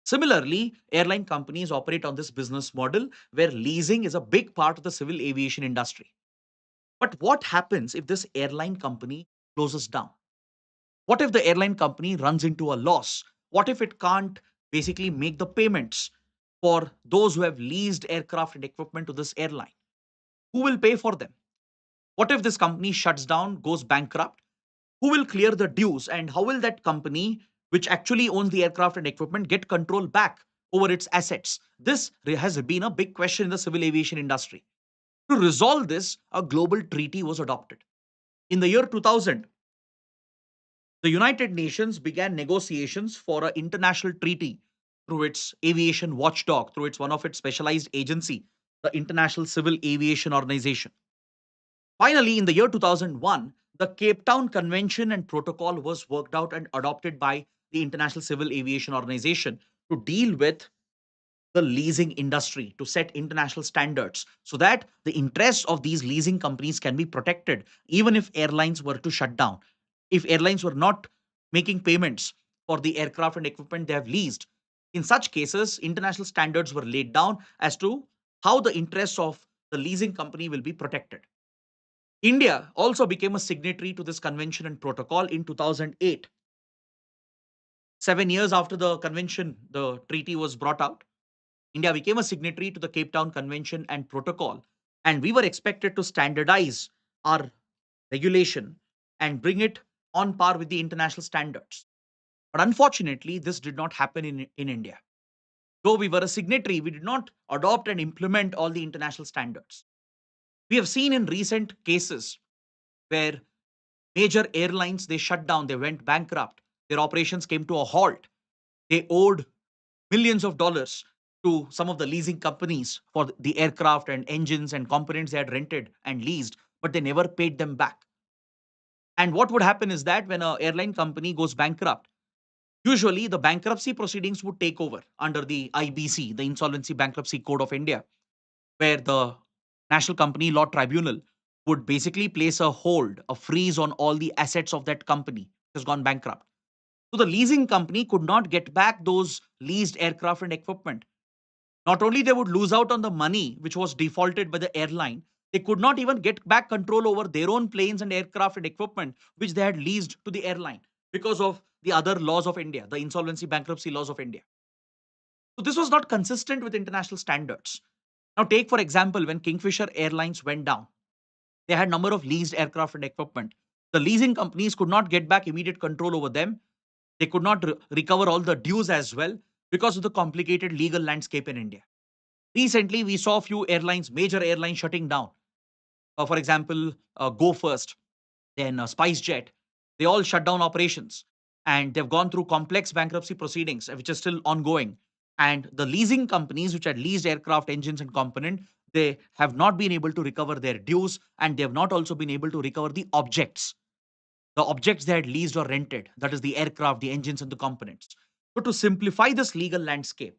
Similarly, airline companies operate on this business model where leasing is a big part of the civil aviation industry. But what happens if this airline company closes down? What if the airline company runs into a loss? What if it can't basically make the payments for those who have leased aircraft and equipment to this airline? Who will pay for them? What if this company shuts down, goes bankrupt? Who will clear the dues, and how will that company, which actually owns the aircraft and equipment, get control back over its assets? This has been a big question in the civil aviation industry. To resolve this, a global treaty was adopted. In the year 2000, the United Nations began negotiations for an international treaty through its aviation watchdog, through its one of its specialized agency, the International Civil Aviation Organization. Finally, in the year 2001, the Cape Town Convention and Protocol was worked out and adopted by the International Civil Aviation Organization to deal with the leasing industry to set international standards so that the interests of these leasing companies can be protected, even if airlines were to shut down. If airlines were not making payments for the aircraft and equipment they have leased, in such cases, international standards were laid down as to how the interests of the leasing company will be protected. India also became a signatory to this convention and protocol in 2008. 7 years after the convention, the treaty was brought out. India became a signatory to the Cape Town Convention and Protocol, and we were expected to standardize our regulation and bring it on par with the international standards. But unfortunately, this did not happen in India. Though we were a signatory, we did not adopt and implement all the international standards. We have seen in recent cases where major airlines they shut down, they went bankrupt, their operations came to a halt. They owed millions of dollars to some of the leasing companies for the aircraft and engines and components they had rented and leased, but they never paid them back. And what would happen is that when an airline company goes bankrupt, usually the bankruptcy proceedings would take over under the IBC, the Insolvency Bankruptcy Code of India, where the National Company Law Tribunal would basically place a hold, a freeze on all the assets of that company which has gone bankrupt. So the leasing company could not get back those leased aircraft and equipment. Not only they would lose out on the money which was defaulted by the airline, they could not even get back control over their own planes and aircraft and equipment which they had leased to the airline because of the other laws of India, the insolvency bankruptcy laws of India. So this was not consistent with international standards. Now take for example when Kingfisher Airlines went down, they had number of leased aircraft and equipment. The leasing companies could not get back immediate control over them. They could not recover all the dues as well because of the complicated legal landscape in India. Recently, we saw a few airlines, major airlines shutting down. For example, Go First, then SpiceJet. They all shut down operations and they've gone through complex bankruptcy proceedings, which is still ongoing. And the leasing companies, which had leased aircraft engines and component, they have not been able to recover their dues and they have not also been able to recover the objects they had leased or rented, that is the aircraft, the engines, and the components. So, to simplify this legal landscape,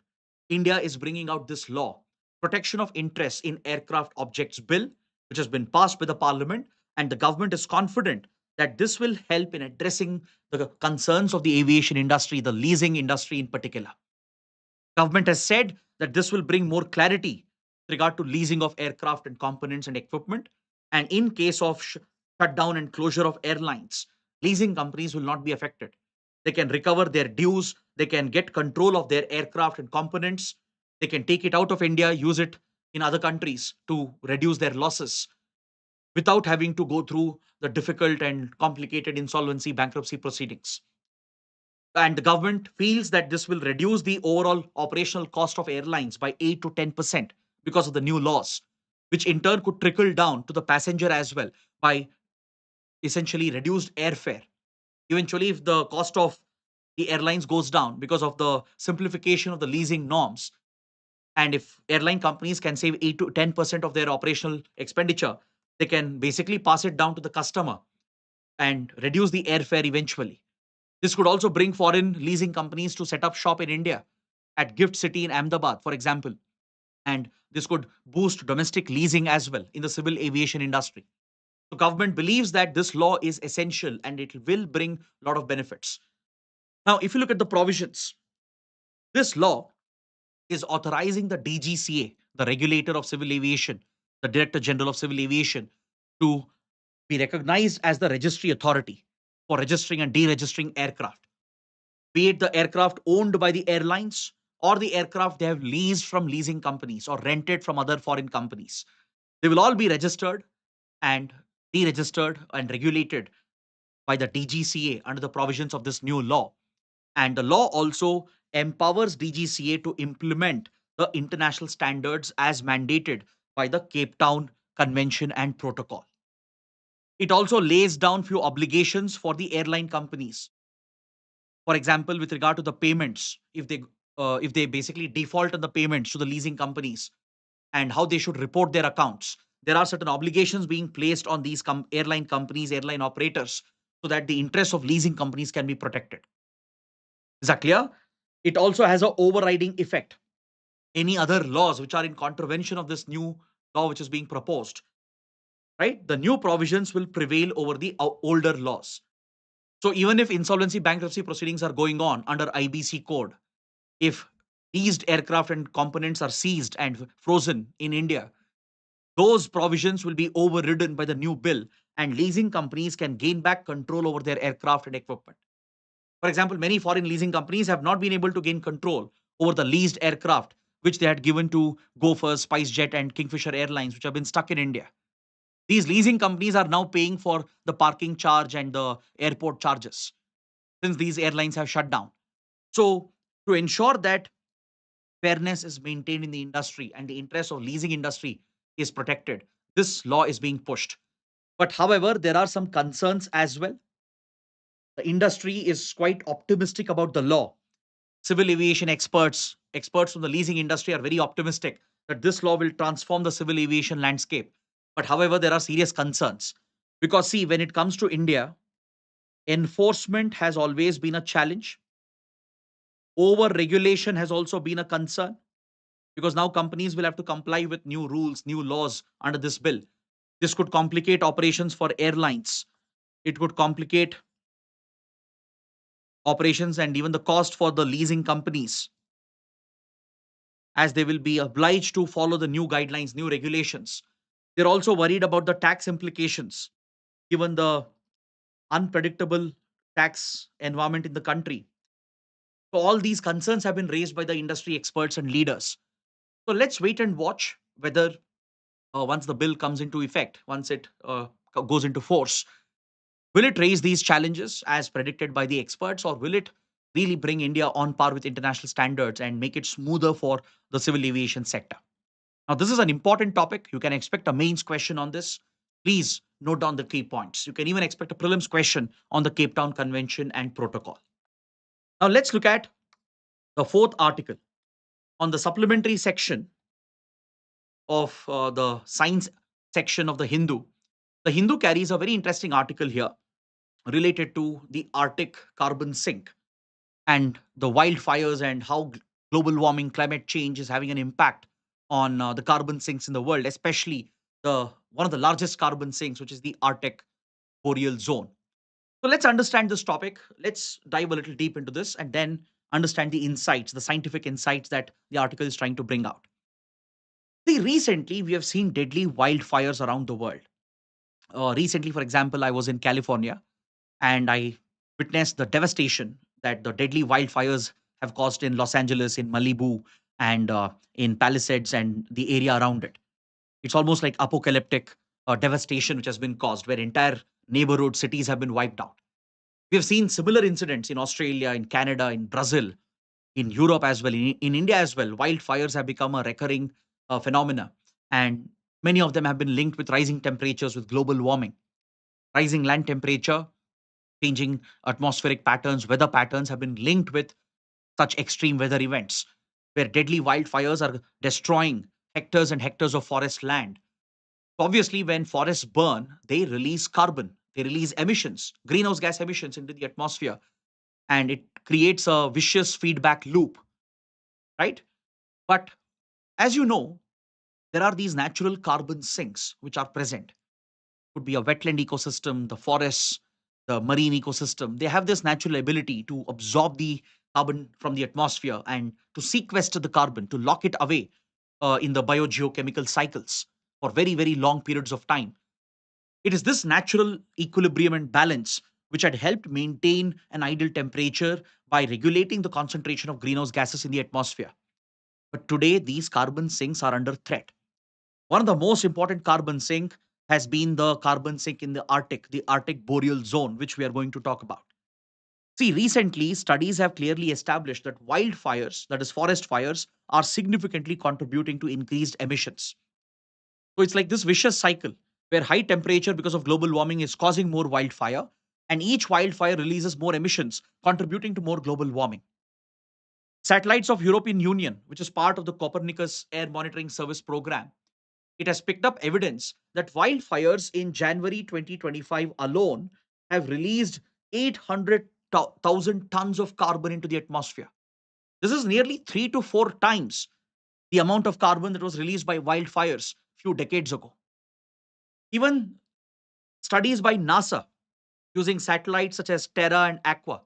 India is bringing out this law, Protection of Interests in Aircraft Objects Bill, which has been passed by the parliament, and the government is confident that this will help in addressing the concerns of the aviation industry, the leasing industry in particular. Government has said that this will bring more clarity with regard to leasing of aircraft and components and equipment. And in case of shutdown and closure of airlines, leasing companies will not be affected. They can recover their dues, they can get control of their aircraft and components, they can take it out of India, use it in other countries to reduce their losses without having to go through the difficult and complicated insolvency bankruptcy proceedings. And the government feels that this will reduce the overall operational cost of airlines by 8 to 10% because of the new laws, which in turn could trickle down to the passenger as well by essentially reduced airfare. Eventually, if the cost of the airlines goes down because of the simplification of the leasing norms, and if airline companies can save 8 to 10% of their operational expenditure, they can basically pass it down to the customer and reduce the airfare eventually. This could also bring foreign leasing companies to set up shop in India at Gift City in Ahmedabad, for example. And this could boost domestic leasing as well in the civil aviation industry. So government believes that this law is essential and it will bring a lot of benefits. Now, if you look at the provisions, this law is authorizing the DGCA, the regulator of civil aviation, the Director General of Civil Aviation, to be recognized as the registry authority for registering and deregistering aircraft, be it the aircraft owned by the airlines or the aircraft they have leased from leasing companies or rented from other foreign companies. They will all be registered and deregistered and regulated by the DGCA under the provisions of this new law. And the law also empowers DGCA to implement the international standards as mandated by the Cape Town Convention and Protocol. It also lays down few obligations for the airline companies. For example, with regard to the payments, if they basically default on the payments to the leasing companies and how they should report their accounts, there are certain obligations being placed on these airline companies, airline operators, so that the interests of leasing companies can be protected. Is that clear? It also has a overriding effect. any other laws which are in contravention of this new law which is being proposed, right? The new provisions will prevail over the older laws. So even if insolvency bankruptcy proceedings are going on under IBC code, if seized aircraft and components are seized and frozen in India, those provisions will be overridden by the new bill, and leasing companies can gain back control over their aircraft and equipment. For example, many foreign leasing companies have not been able to gain control over the leased aircraft which they had given to Gophers, SpiceJet, and Kingfisher Airlines, which have been stuck in India. These leasing companies are now paying for the parking charge and the airport charges since these airlines have shut down. So, to ensure that fairness is maintained in the industry and the interest of leasing industry is protected, this law is being pushed. But however, there are some concerns as well. The industry is quite optimistic about the law. Civil aviation experts from the leasing industry are very optimistic that this law will transform the civil aviation landscape. But however, there are serious concerns because, see, when it comes to India, enforcement has always been a challenge. Over regulation has also been a concern because now companies will have to comply with new rules, new laws under this bill. This could complicate operations for airlines. It could complicate operations and even the cost for the leasing companies, as they will be obliged to follow the new guidelines, new regulations. They're also worried about the tax implications given the unpredictable tax environment in the country. So, all these concerns have been raised by the industry experts and leaders. So, let's wait and watch whether once the bill comes into effect, once it goes into force, will it raise these challenges as predicted by the experts, or will it really bring India on par with international standards and make it smoother for the civil aviation sector? Now, this is an important topic. You can expect a mains question on this. Please note down the key points. You can even expect a prelims question on the Cape Town Convention and Protocol. Now, let's look at the fourth article on the supplementary section of the science section of the Hindu. The Hindu carries a very interesting article here related to the Arctic carbon sink and the wildfires and how global warming, climate change is having an impact on the carbon sinks in the world, especially the one of the largest carbon sinks, which is the Arctic Boreal zone. So let's understand this topic. Let's dive a little deep into this and then understand the insights, the scientific insights that the article is trying to bring out. See, recently we have seen deadly wildfires around the world. Recently, for example, I was in California and I witnessed the devastation that the deadly wildfires have caused in Los Angeles, in Malibu, and in Palisades and the area around it. It's almost like apocalyptic devastation which has been caused, where entire neighborhood cities have been wiped out. We have seen similar incidents in Australia, in Canada, in Brazil, in Europe as well, in India as well. Wildfires have become a recurring phenomena, and many of them have been linked with rising temperatures, with global warming, rising land temperature, changing atmospheric patterns, weather patterns have been linked with such extreme weather events, where deadly wildfires are destroying hectares and hectares of forest land. Obviously, when forests burn, they release carbon, they release emissions, greenhouse gas emissions into the atmosphere, and it creates a vicious feedback loop, right? But as you know, there are these natural carbon sinks which are present. Could be a wetland ecosystem, the forests, the marine ecosystem. They have this natural ability to absorb the carbon from the atmosphere and to sequester the carbon, to lock it away in the biogeochemical cycles for very, very long periods of time. It is this natural equilibrium and balance which had helped maintain an ideal temperature by regulating the concentration of greenhouse gases in the atmosphere. But today, these carbon sinks are under threat. One of the most important carbon sink has been the carbon sink in the Arctic Boreal zone, which we are going to talk about. See, recently, studies have clearly established that wildfires, that is, forest fires, are significantly contributing to increased emissions. So it's like this vicious cycle where high temperature because of global warming is causing more wildfire, and each wildfire releases more emissions, contributing to more global warming. Satellites of European Union, which is part of the Copernicus Air Monitoring Service program, it has picked up evidence that wildfires in January 2025 alone have released 800,000 tons of carbon into the atmosphere. This is nearly 3 to 4 times the amount of carbon that was released by wildfires few decades ago. Even studies by NASA using satellites such as Terra and Aqua,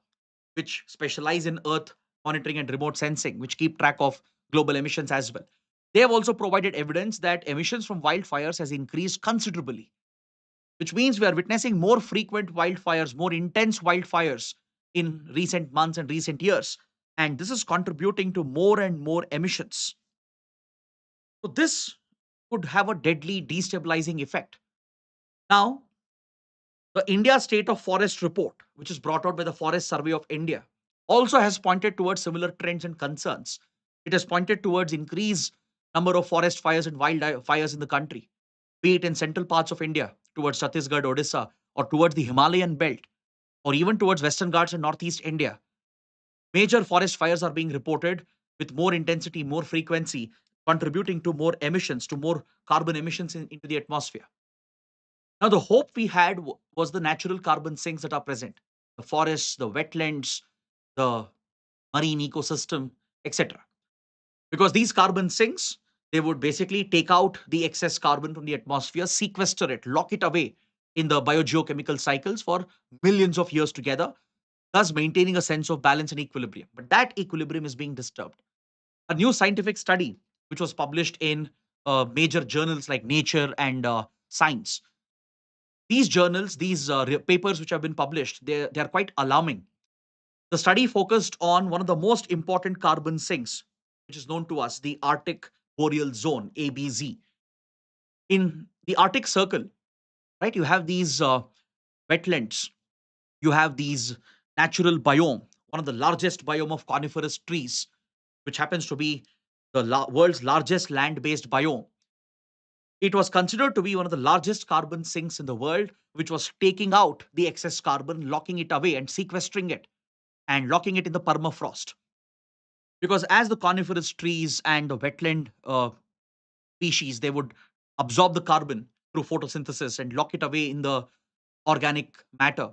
which specialize in Earth monitoring and remote sensing, which keep track of global emissions as well. They have also provided evidence that emissions from wildfires has increased considerably, which means we are witnessing more frequent wildfires, more intense wildfires in recent months and recent years. And this is contributing to more and more emissions. So this could have a deadly destabilizing effect. Now, the India State of Forest report, which is brought out by the Forest Survey of India, also has pointed towards similar trends and concerns. It has pointed towards increased number of forest fires and wildfires in the country, be it in central parts of India, towards Chhattisgarh, Odisha, or towards the Himalayan belt, or even towards Western Ghats and Northeast India. Major forest fires are being reported with more intensity, more frequency, contributing to more emissions, to more carbon emissions into the atmosphere. Now, the hope we had was the natural carbon sinks that are present, the forests, the wetlands, the marine ecosystem, etc. Because these carbon sinks, they would basically take out the excess carbon from the atmosphere, sequester it, lock it away in the biogeochemical cycles for millions of years together, thus maintaining a sense of balance and equilibrium. But that equilibrium is being disturbed. A new scientific study, which was published in major journals like Nature and Science, these journals, these papers which have been published, they are quite alarming. The study focused on one of the most important carbon sinks, which is known to us, the Arctic Boreal Zone, ABZ. In the Arctic Circle, right, you have these wetlands, you have these natural biome, one of the largest biome of coniferous trees, which happens to be the world's largest land-based biome. It was considered to be one of the largest carbon sinks in the world, which was taking out the excess carbon, locking it away and sequestering it and locking it in the permafrost. Because as the coniferous trees and the wetland species, they would absorb the carbon through photosynthesis and lock it away in the organic matter,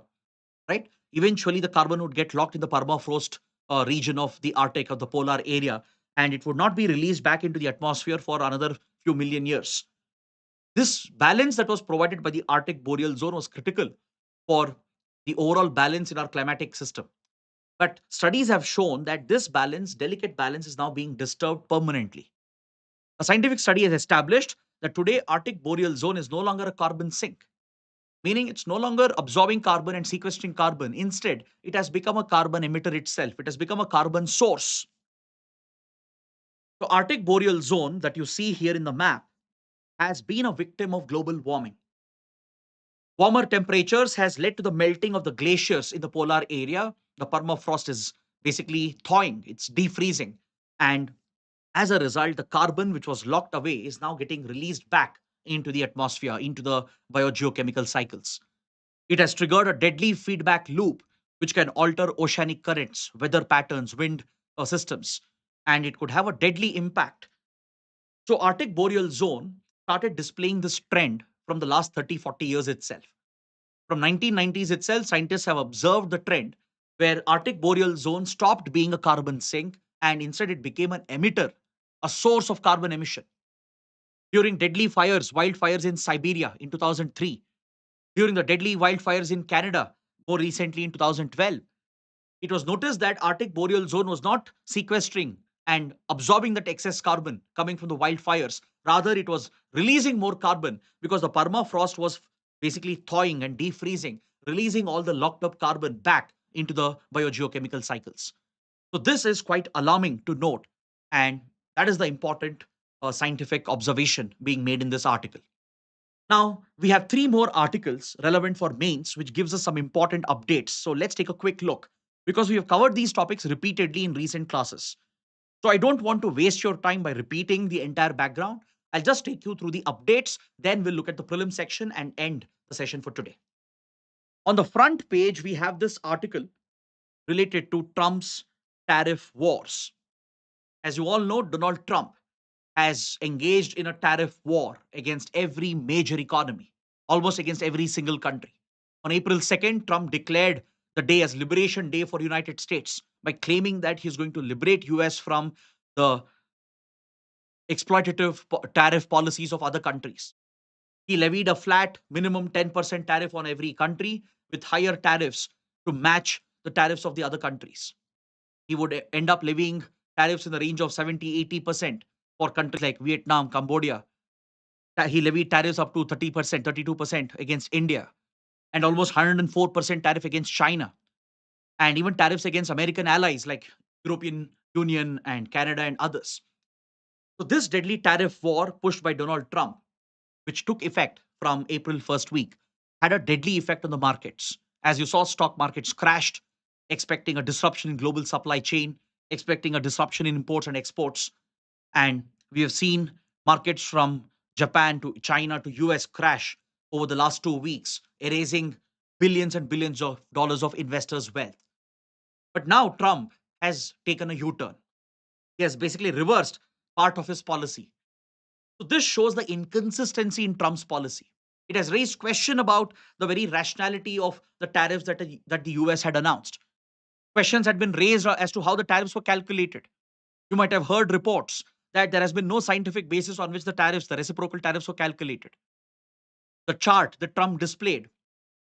right? Eventually, the carbon would get locked in the permafrost region of the Arctic, of the polar area, and it would not be released back into the atmosphere for another few million years. This balance that was provided by the Arctic boreal zone was critical for the overall balance in our climatic system. But studies have shown that this balance, delicate balance, is now being disturbed permanently. A scientific study has established that today Arctic boreal zone is no longer a carbon sink, meaning it's no longer absorbing carbon and sequestering carbon. Instead, it has become a carbon emitter itself. It has become a carbon source. The Arctic boreal zone that you see here in the map has been a victim of global warming. Warmer temperatures has led to the melting of the glaciers in the polar area. The permafrost is basically thawing, it's defreezing. And as a result, the carbon which was locked away is now getting released back into the atmosphere, into the biogeochemical cycles. It has triggered a deadly feedback loop which can alter oceanic currents, weather patterns, wind systems, and it could have a deadly impact. So, Arctic boreal zone started displaying this trend from the last 30, 40 years itself. From 1990s itself, scientists have observed the trend where Arctic boreal zone stopped being a carbon sink and instead it became an emitter, a source of carbon emission. During deadly fires, wildfires in Siberia in 2003, during the deadly wildfires in Canada more recently in 2012, it was noticed that Arctic boreal zone was not sequestering and absorbing that excess carbon coming from the wildfires. Rather, it was releasing more carbon because the permafrost was basically thawing and defreezing, releasing all the locked up carbon back into the biogeochemical cycles. So this is quite alarming to note, and that is the important scientific observation being made in this article. Now, we have three more articles relevant for mains, which gives us some important updates. So let's take a quick look because we have covered these topics repeatedly in recent classes. So I don't want to waste your time by repeating the entire background. I'll just take you through the updates, then we'll look at the prelim section and end the session for today. On the front page, we have this article related to Trump's tariff wars. As you all know, Donald Trump has engaged in a tariff war against every major economy, almost against every single country. On April 2nd, Trump declared the day as Liberation Day for United States by claiming that he's going to liberate US from the exploitative tariff policies of other countries. He levied a flat minimum 10% tariff on every country with higher tariffs to match the tariffs of the other countries. He would end up levying tariffs in the range of 70-80% for countries like Vietnam, Cambodia. He levied tariffs up to 30%, 32% against India, and almost 104% tariff against China, and even tariffs against American allies like European Union and Canada and others. So this deadly tariff war pushed by Donald Trump, which took effect from April first week, had a deadly effect on the markets. As you saw, stock markets crashed, expecting a disruption in global supply chain, expecting a disruption in imports and exports. And we have seen markets from Japan to China to US crash over the last 2 weeks, erasing billions and billions of dollars of investors' wealth. But now Trump has taken a U turn. He has basically reversed part of his policy. So this shows the inconsistency in Trump's policy. It has raised question about the very rationality of the tariffs that the US had announced. Questions had been raised as to how the tariffs were calculated. You might have heard reports that there has been no scientific basis on which the reciprocal tariffs were calculated. The chart that Trump displayed,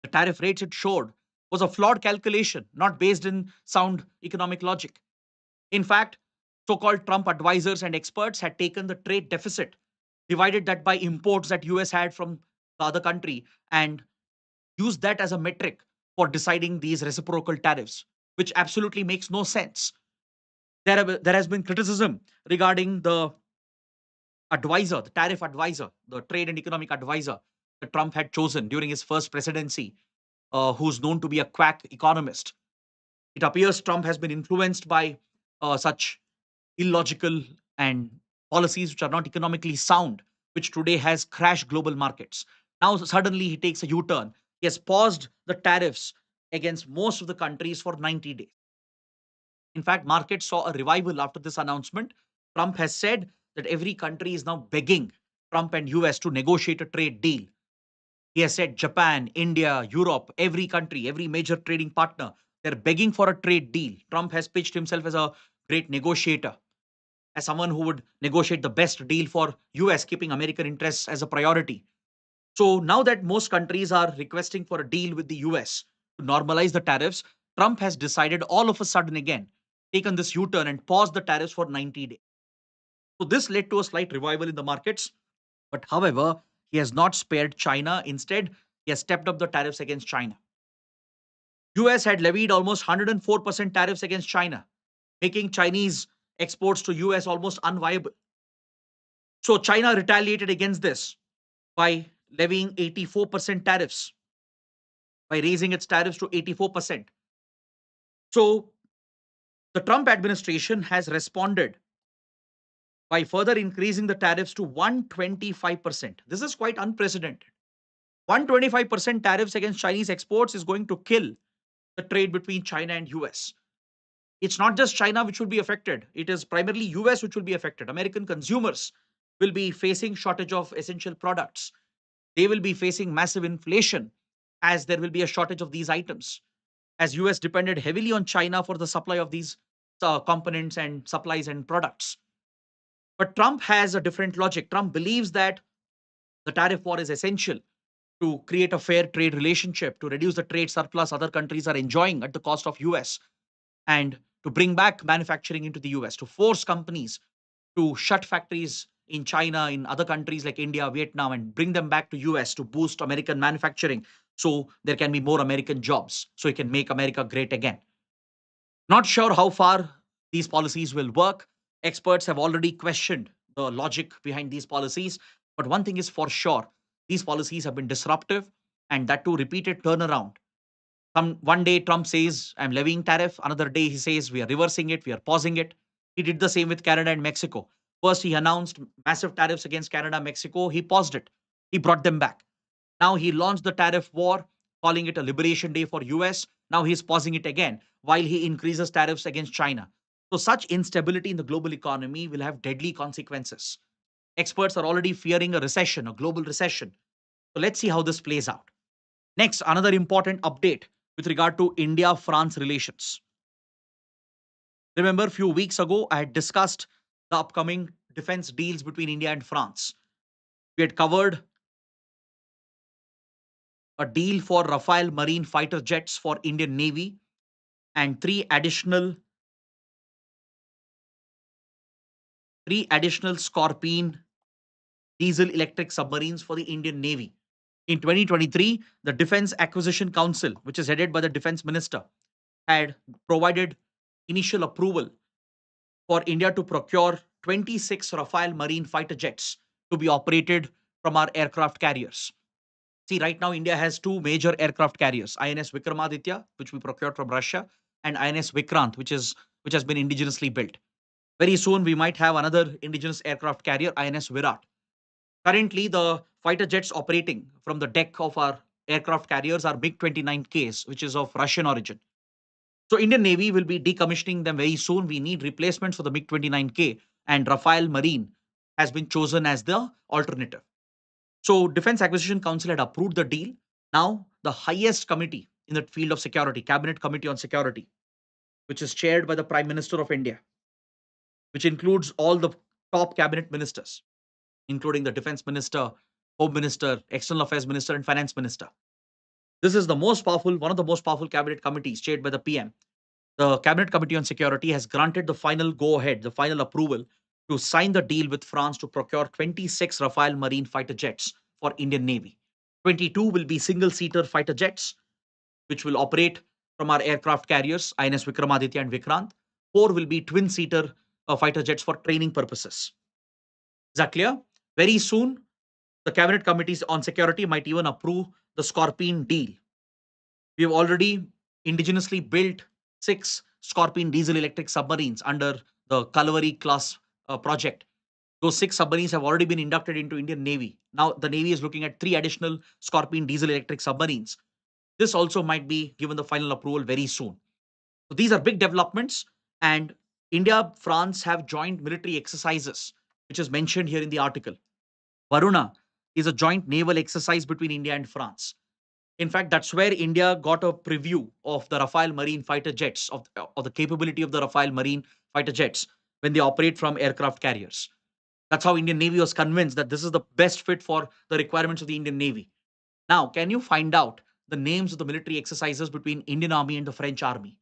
the tariff rates it showed, was a flawed calculation, not based in sound economic logic. In fact, so called Trump advisors and experts had taken the trade deficit, divided that by imports that US had from the other country, and used that as a metric for deciding these reciprocal tariffs, which absolutely makes no sense. There has been criticism regarding the advisor, the tariff advisor, the trade and economic advisor that Trump had chosen during his first presidency, who's known to be a quack economist. It appears Trump has been influenced by such illogical and policies which are not economically sound, which today has crashed global markets. Now, suddenly, he takes a U turn. He has paused the tariffs against most of the countries for 90 days. In fact, markets saw a revival after this announcement. Trump has said that every country is now begging Trump and US to negotiate a trade deal. He has said Japan, India, Europe, every country, every major trading partner, they're begging for a trade deal. Trump has pitched himself as a great negotiator, as someone who would negotiate the best deal for US, keeping American interests as a priority. So now that most countries are requesting for a deal with the US to normalize the tariffs, Trump has decided all of a sudden again, taken this U-turn and paused the tariffs for 90 days. So this led to a slight revival in the markets. But however, he has not spared China. Instead, he has stepped up the tariffs against China. US had levied almost 104% tariffs against China, making Chinese exports to US almost unviable. So China retaliated against this by levying 84% tariffs, by raising its tariffs to 84%. So the Trump administration has responded by further increasing the tariffs to 125%. This is quite unprecedented. 125% tariffs against Chinese exports is going to kill the trade between China and US. It's not just China which will be affected. It is primarily US which will be affected. American consumers will be facing shortage of essential products. They will be facing massive inflation as there will be a shortage of these items. As US depended heavily on China for the supply of these components and supplies and products. But Trump has a different logic. Trump believes that the tariff war is essential to create a fair trade relationship, to reduce the trade surplus other countries are enjoying at the cost of US, and to bring back manufacturing into the US, to force companies to shut factories in China, in other countries like India, Vietnam, and bring them back to US to boost American manufacturing so there can be more American jobs, so it can make America great again. Not sure how far these policies will work. Experts have already questioned the logic behind these policies. But one thing is for sure, these policies have been disruptive, and that too repeated turnaround. One day Trump says, I'm levying tariff. Another day he says, we are reversing it, we are pausing it. He did the same with Canada and Mexico. First, he announced massive tariffs against Canada, Mexico. He paused it. He brought them back. Now he launched the tariff war, calling it a liberation day for US. Now he's pausing it again while he increases tariffs against China. So such instability in the global economy will have deadly consequences. Experts are already fearing a recession, a global recession. So let's see how this plays out. Next, another important update with regard to India-France relations. Remember, a few weeks ago, I had discussed the upcoming defense deals between India and France. We had covered a deal for Rafale marine fighter jets for Indian Navy and three additional Scorpene diesel electric submarines for the Indian Navy. In 2023, the Defense Acquisition Council, which is headed by the Defense Minister, had provided initial approval for India to procure 26 Rafale marine fighter jets to be operated from our aircraft carriers. See, right now, India has two major aircraft carriers, INS Vikramaditya, which we procured from Russia, and INS Vikrant, which has been indigenously built. Very soon, we might have another indigenous aircraft carrier, INS Virat. Currently, the fighter jets operating from the deck of our aircraft carriers are MiG-29Ks, which is of Russian origin. So Indian Navy will be decommissioning them very soon. We need replacements for the MiG-29K, and Rafale Marine has been chosen as the alternative. So Defense Acquisition Council had approved the deal. Now the highest committee in the field of security, Cabinet Committee on Security, which is chaired by the Prime Minister of India, which includes all the top cabinet ministers, including the Defense Minister, Home Minister, External Affairs Minister, and Finance Minister. This is one of the most powerful cabinet committees chaired by the PM. The Cabinet Committee on Security has granted the final go ahead, the final approval to sign the deal with France to procure 26 Rafale marine fighter jets for Indian Navy. 22 will be single-seater fighter jets, which will operate from our aircraft carriers, INS Vikramaditya and Vikrant. 4 will be twin-seater fighter jets for training purposes. Is that clear? Very soon, the Cabinet Committees on Security might even approve the Scorpene deal. We have already indigenously built 6 Scorpene diesel electric submarines under the Kalvari class project. Those 6 submarines have already been inducted into Indian Navy. Now the Navy is looking at 3 additional Scorpene diesel electric submarines. This also might be given the final approval very soon. So these are big developments, and India, France have joint military exercises, which is mentioned here in the article. Varuna is a joint naval exercise between India and France. In fact, that's where India got a preview of the Rafale marine fighter jets, of the capability of the Rafale marine fighter jets when they operate from aircraft carriers. That's how Indian Navy was convinced that this is the best fit for the requirements of the Indian Navy. Now, can you find out the names of the military exercises between Indian Army and the French Army?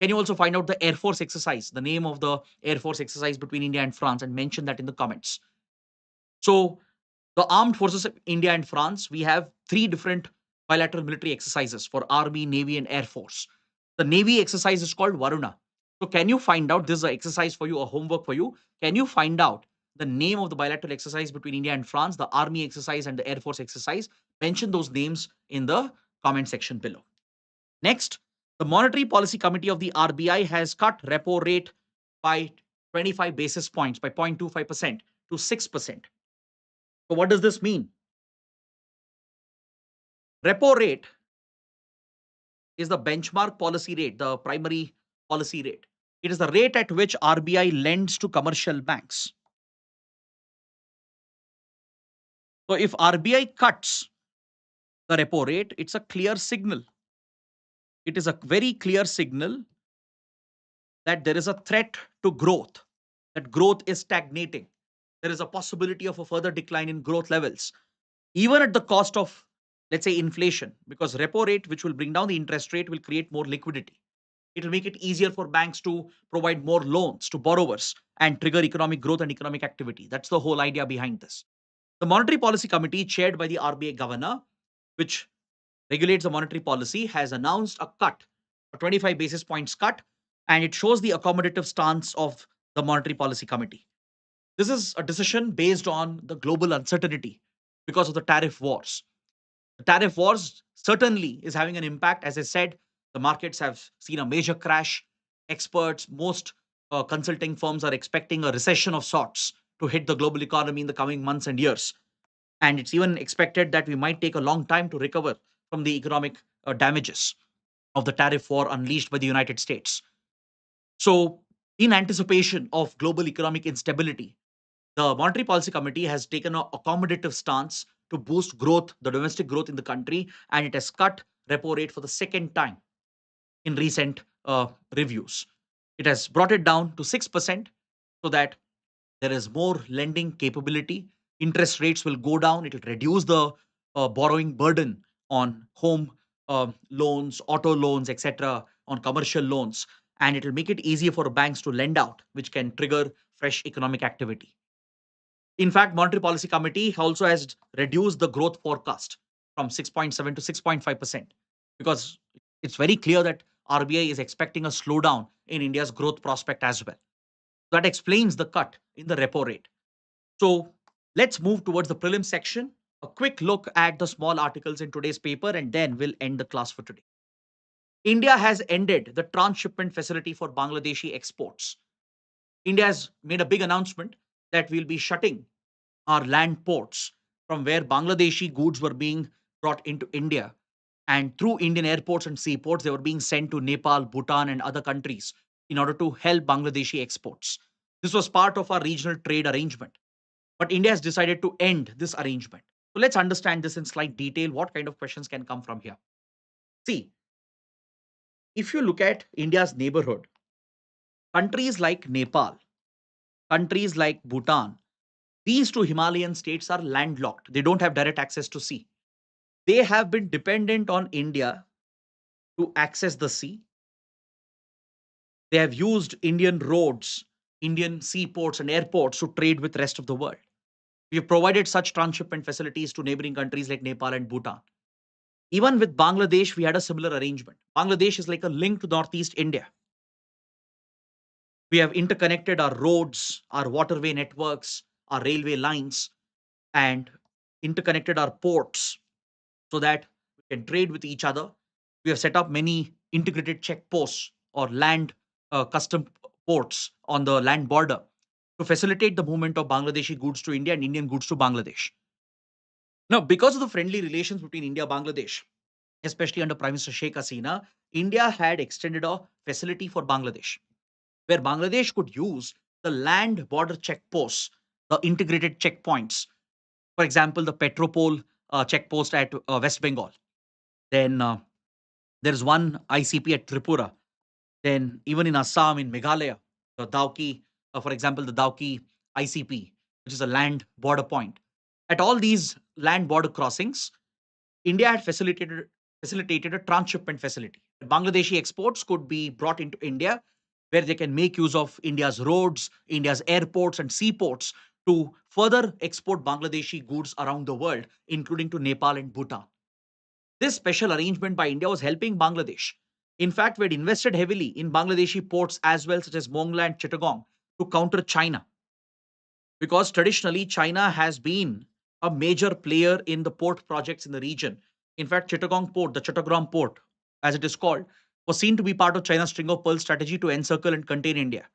Can you also find out the Air Force exercise, the name of the Air Force exercise between India and France, and mention that in the comments? So, the armed forces of India and France, we have 3 different bilateral military exercises for Army, Navy, and Air Force. The Navy exercise is called Varuna. So, can you find out, this is an exercise for you, a homework for you? Can you find out the name of the bilateral exercise between India and France, the Army exercise and the Air Force exercise? Mention those names in the comment section below. Next, the Monetary Policy Committee of the RBI has cut repo rate by 25 basis points, by 0.25% to 6%. So what does this mean? Repo rate is the benchmark policy rate, the primary policy rate. It is the rate at which RBI lends to commercial banks. So if RBI cuts the repo rate, it's a clear signal. It is a very clear signal that there is a threat to growth, that growth is stagnating. There is a possibility of a further decline in growth levels, even at the cost of, let's say, inflation, because repo rate, which will bring down the interest rate, will create more liquidity. It will make it easier for banks to provide more loans to borrowers and trigger economic growth and economic activity. That's the whole idea behind this. The Monetary Policy Committee, chaired by the RBI governor, which regulates the monetary policy, has announced a cut, a 25 basis points cut, and it shows the accommodative stance of the Monetary Policy Committee. This is a decision based on the global uncertainty because of the tariff wars. The tariff wars certainly is having an impact. As I said, the markets have seen a major crash. Experts, most consulting firms are expecting a recession of sorts to hit the global economy in the coming months and years. And it's even expected that we might take a long time to recover from the economic damages of the tariff war unleashed by the United States. So, in anticipation of global economic instability, the Monetary Policy Committee has taken an accommodative stance to boost growth, the domestic growth in the country, and it has cut repo rate for the second time in recent reviews. It has brought it down to 6% so that There is more lending capability. Interest rates will go down. It will reduce the borrowing burden on home loans, auto loans, etc., on commercial loans. And it will make it easier for banks to lend out, which can trigger fresh economic activity. In fact, Monetary Policy Committee also has reduced the growth forecast from 6.7 to 6.5% because it's very clear that RBI is expecting a slowdown in India's growth prospect as well. That explains the cut in the repo rate. So let's move towards the prelim section. A quick look at the small articles in today's paper, and then we'll end the class for today. India has ended the transshipment facility for Bangladeshi exports. India has made a big announcement that we'll be shutting our land ports from where Bangladeshi goods were being brought into India. And through Indian airports and seaports, they were being sent to Nepal, Bhutan, and other countries in order to help Bangladeshi exports. This was part of our regional trade arrangement. But India has decided to end this arrangement. So let's understand this in slight detail. What kind of questions can come from here? See, if you look at India's neighborhood, countries like Nepal, countries like Bhutan, these two Himalayan states are landlocked. They don't have direct access to sea. They have been dependent on India to access the sea. They have used Indian roads, Indian seaports and airports to trade with rest of the world. We have provided such transshipment facilities to neighboring countries like Nepal and Bhutan. Even with Bangladesh, we had a similar arrangement. Bangladesh is like a link to Northeast India. We have interconnected our roads, our waterway networks, our railway lines, and interconnected our ports so that we can trade with each other. We have set up many integrated checkposts or land custom ports on the land border to facilitate the movement of Bangladeshi goods to India and Indian goods to Bangladesh. Now, because of the friendly relations between India and Bangladesh, especially under Prime Minister Sheikh Hasina, India had extended a facility for Bangladesh where Bangladesh could use the land border checkposts, the integrated checkpoints. For example, the Petropol checkpost at West Bengal. Then there is one ICP at Tripura. Then even in Assam, in Meghalaya, the Dauki, for example, the Dauki ICP, which is a land border point. At all these land border crossings, India had facilitated a transshipment facility. Bangladeshi exports could be brought into India, where they can make use of India's roads, India's airports, and seaports to further export Bangladeshi goods around the world, including to Nepal and Bhutan. This special arrangement by India was helping Bangladesh. In fact, we had invested heavily in Bangladeshi ports as well, such as Mongla and Chittagong, to counter China. Because traditionally, China has been a major player in the port projects in the region. In fact, Chittagong Port, the Chittagong Port, as it is called, was seen to be part of China's string of pearls strategy to encircle and contain India.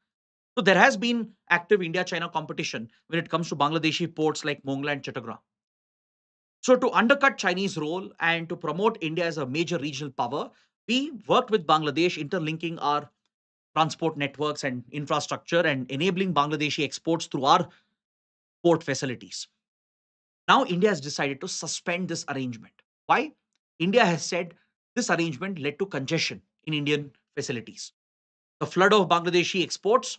So there has been active India-China competition when it comes to Bangladeshi ports like Mongla and Chittagong. So to undercut Chinese role and to promote India as a major regional power, we worked with Bangladesh, interlinking our transport networks and infrastructure and enabling Bangladeshi exports through our port facilities. Now, India has decided to suspend this arrangement. Why? India has said this arrangement led to congestion in Indian facilities. The flood of Bangladeshi exports,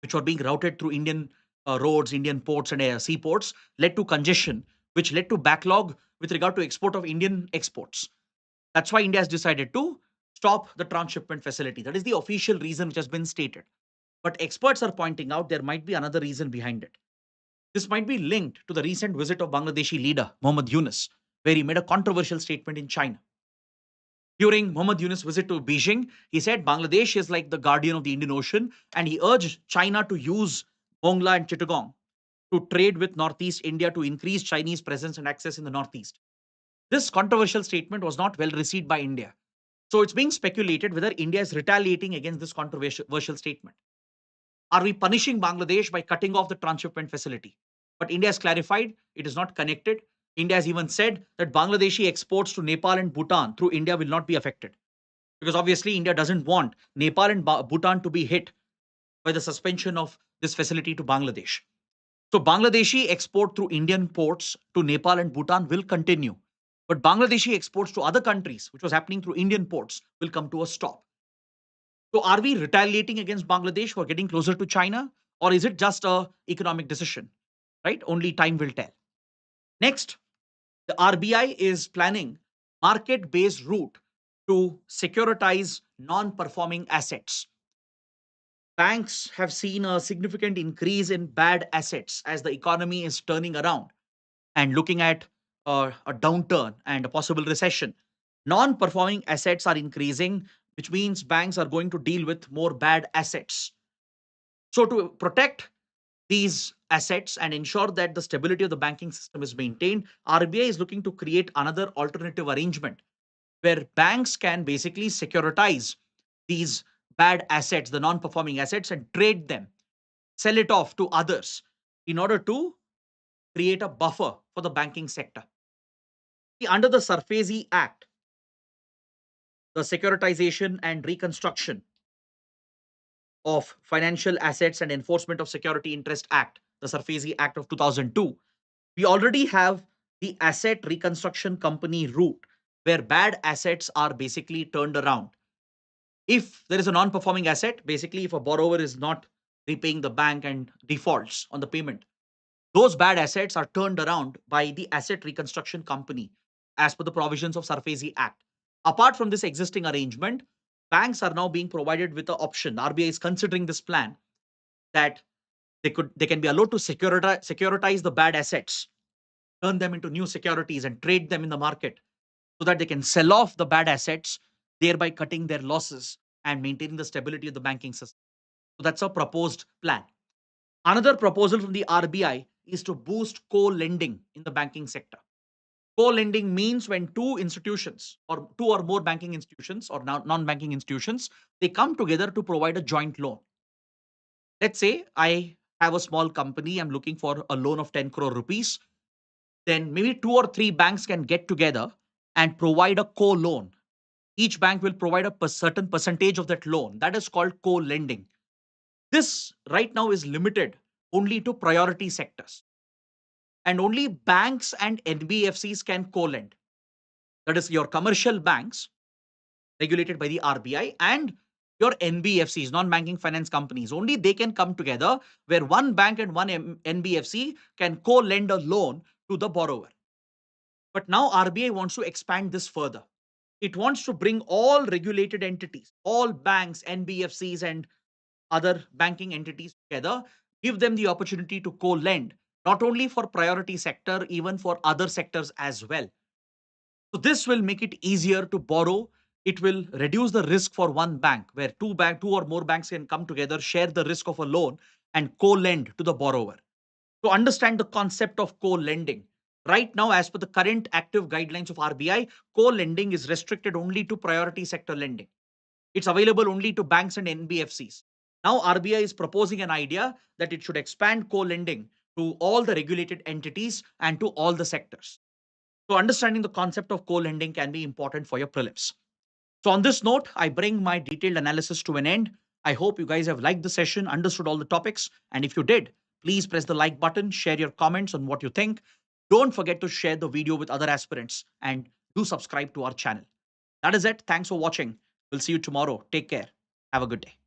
which were being routed through Indian roads, Indian ports, and seaports, led to congestion, which led to backlog with regard to export of Indian exports. That's why India has decided to stop the transshipment facility. That is the official reason which has been stated. But experts are pointing out there might be another reason behind it. This might be linked to the recent visit of Bangladeshi leader Mohammad Yunus, where he made a controversial statement in China. During Mohammad Yunus' visit to Beijing, he said Bangladesh is like the guardian of the Indian Ocean, and he urged China to use Mongla and Chittagong to trade with Northeast India to increase Chinese presence and access in the Northeast. This controversial statement was not well received by India. So it's being speculated whether India is retaliating against this controversial statement. Are we punishing Bangladesh by cutting off the transshipment facility? But India has clarified it is not connected. India has even said that Bangladeshi exports to Nepal and Bhutan through India will not be affected. Because obviously, India doesn't want Nepal and Bhutan to be hit by the suspension of this facility to Bangladesh. So, Bangladeshi export through Indian ports to Nepal and Bhutan will continue. But Bangladeshi exports to other countries, which was happening through Indian ports, will come to a stop. So, are we retaliating against Bangladesh for getting closer to China? or is it just a economic decision? Right? Only time will tell. Next, the RBI is planning market-based route to securitize non-performing assets. Banks have seen a significant increase in bad assets as the economy is turning around and looking at a downturn and a possible recession. Non performing assets are increasing, which means banks are going to deal with more bad assets. So, to protect these assets and ensure that the stability of the banking system is maintained, RBI is looking to create another alternative arrangement where banks can basically securitize these bad assets, the non performing assets, and trade them, sell it off to others in order to create a buffer for the banking sector. Under the SARFAESI Act, the Securitization and Reconstruction of Financial Assets and Enforcement of Security Interest Act, the SARFAESI Act of 2002, we already have the asset reconstruction company route where bad assets are basically turned around. If there is a non-performing asset, basically if a borrower is not repaying the bank and defaults on the payment, those bad assets are turned around by the asset reconstruction company as per the provisions of SARFAESI Act. Apart from this existing arrangement, banks are now being provided with the option. RBI is considering this plan that they can be allowed to securitize the bad assets, turn them into new securities and trade them in the market so that they can sell off the bad assets, thereby cutting their losses and maintaining the stability of the banking system. So that's a proposed plan. Another proposal from the RBI is to boost co-lending in the banking sector. Co-lending means when two institutions or two or more banking institutions or non-banking institutions, they come together to provide a joint loan. Let's say I have a small company, I'm looking for a loan of 10 crore rupees. Then maybe two or three banks can get together and provide a co-loan. Each bank will provide a certain percentage of that loan. That is called co-lending. This right now is limited only to priority sectors. And only banks and NBFCs can co-lend. That is your commercial banks regulated by the RBI and your NBFCs, non-banking finance companies. Only they can come together where one bank and one NBFC can co-lend a loan to the borrower. But now RBI wants to expand this further. It wants to bring all regulated entities, all banks, NBFCs, and other banking entities together, give them the opportunity to co-lend, not only for priority sector, even for other sectors as well. So this will make it easier to borrow. It will reduce the risk for one bank, where two or more banks can come together, share the risk of a loan, and co-lend to the borrower. To understand the concept of co-lending, right now, as per the current active guidelines of RBI, co-lending is restricted only to priority sector lending. It's available only to banks and NBFCs. Now, RBI is proposing an idea that it should expand co-lending to all the regulated entities and to all the sectors. So, understanding the concept of co-lending can be important for your prelims. So, on this note, I bring my detailed analysis to an end. I hope you guys have liked the session, understood all the topics. And if you did, please press the like button, share your comments on what you think. Don't forget to share the video with other aspirants and do subscribe to our channel. That is it. Thanks for watching. We'll see you tomorrow. Take care. Have a good day.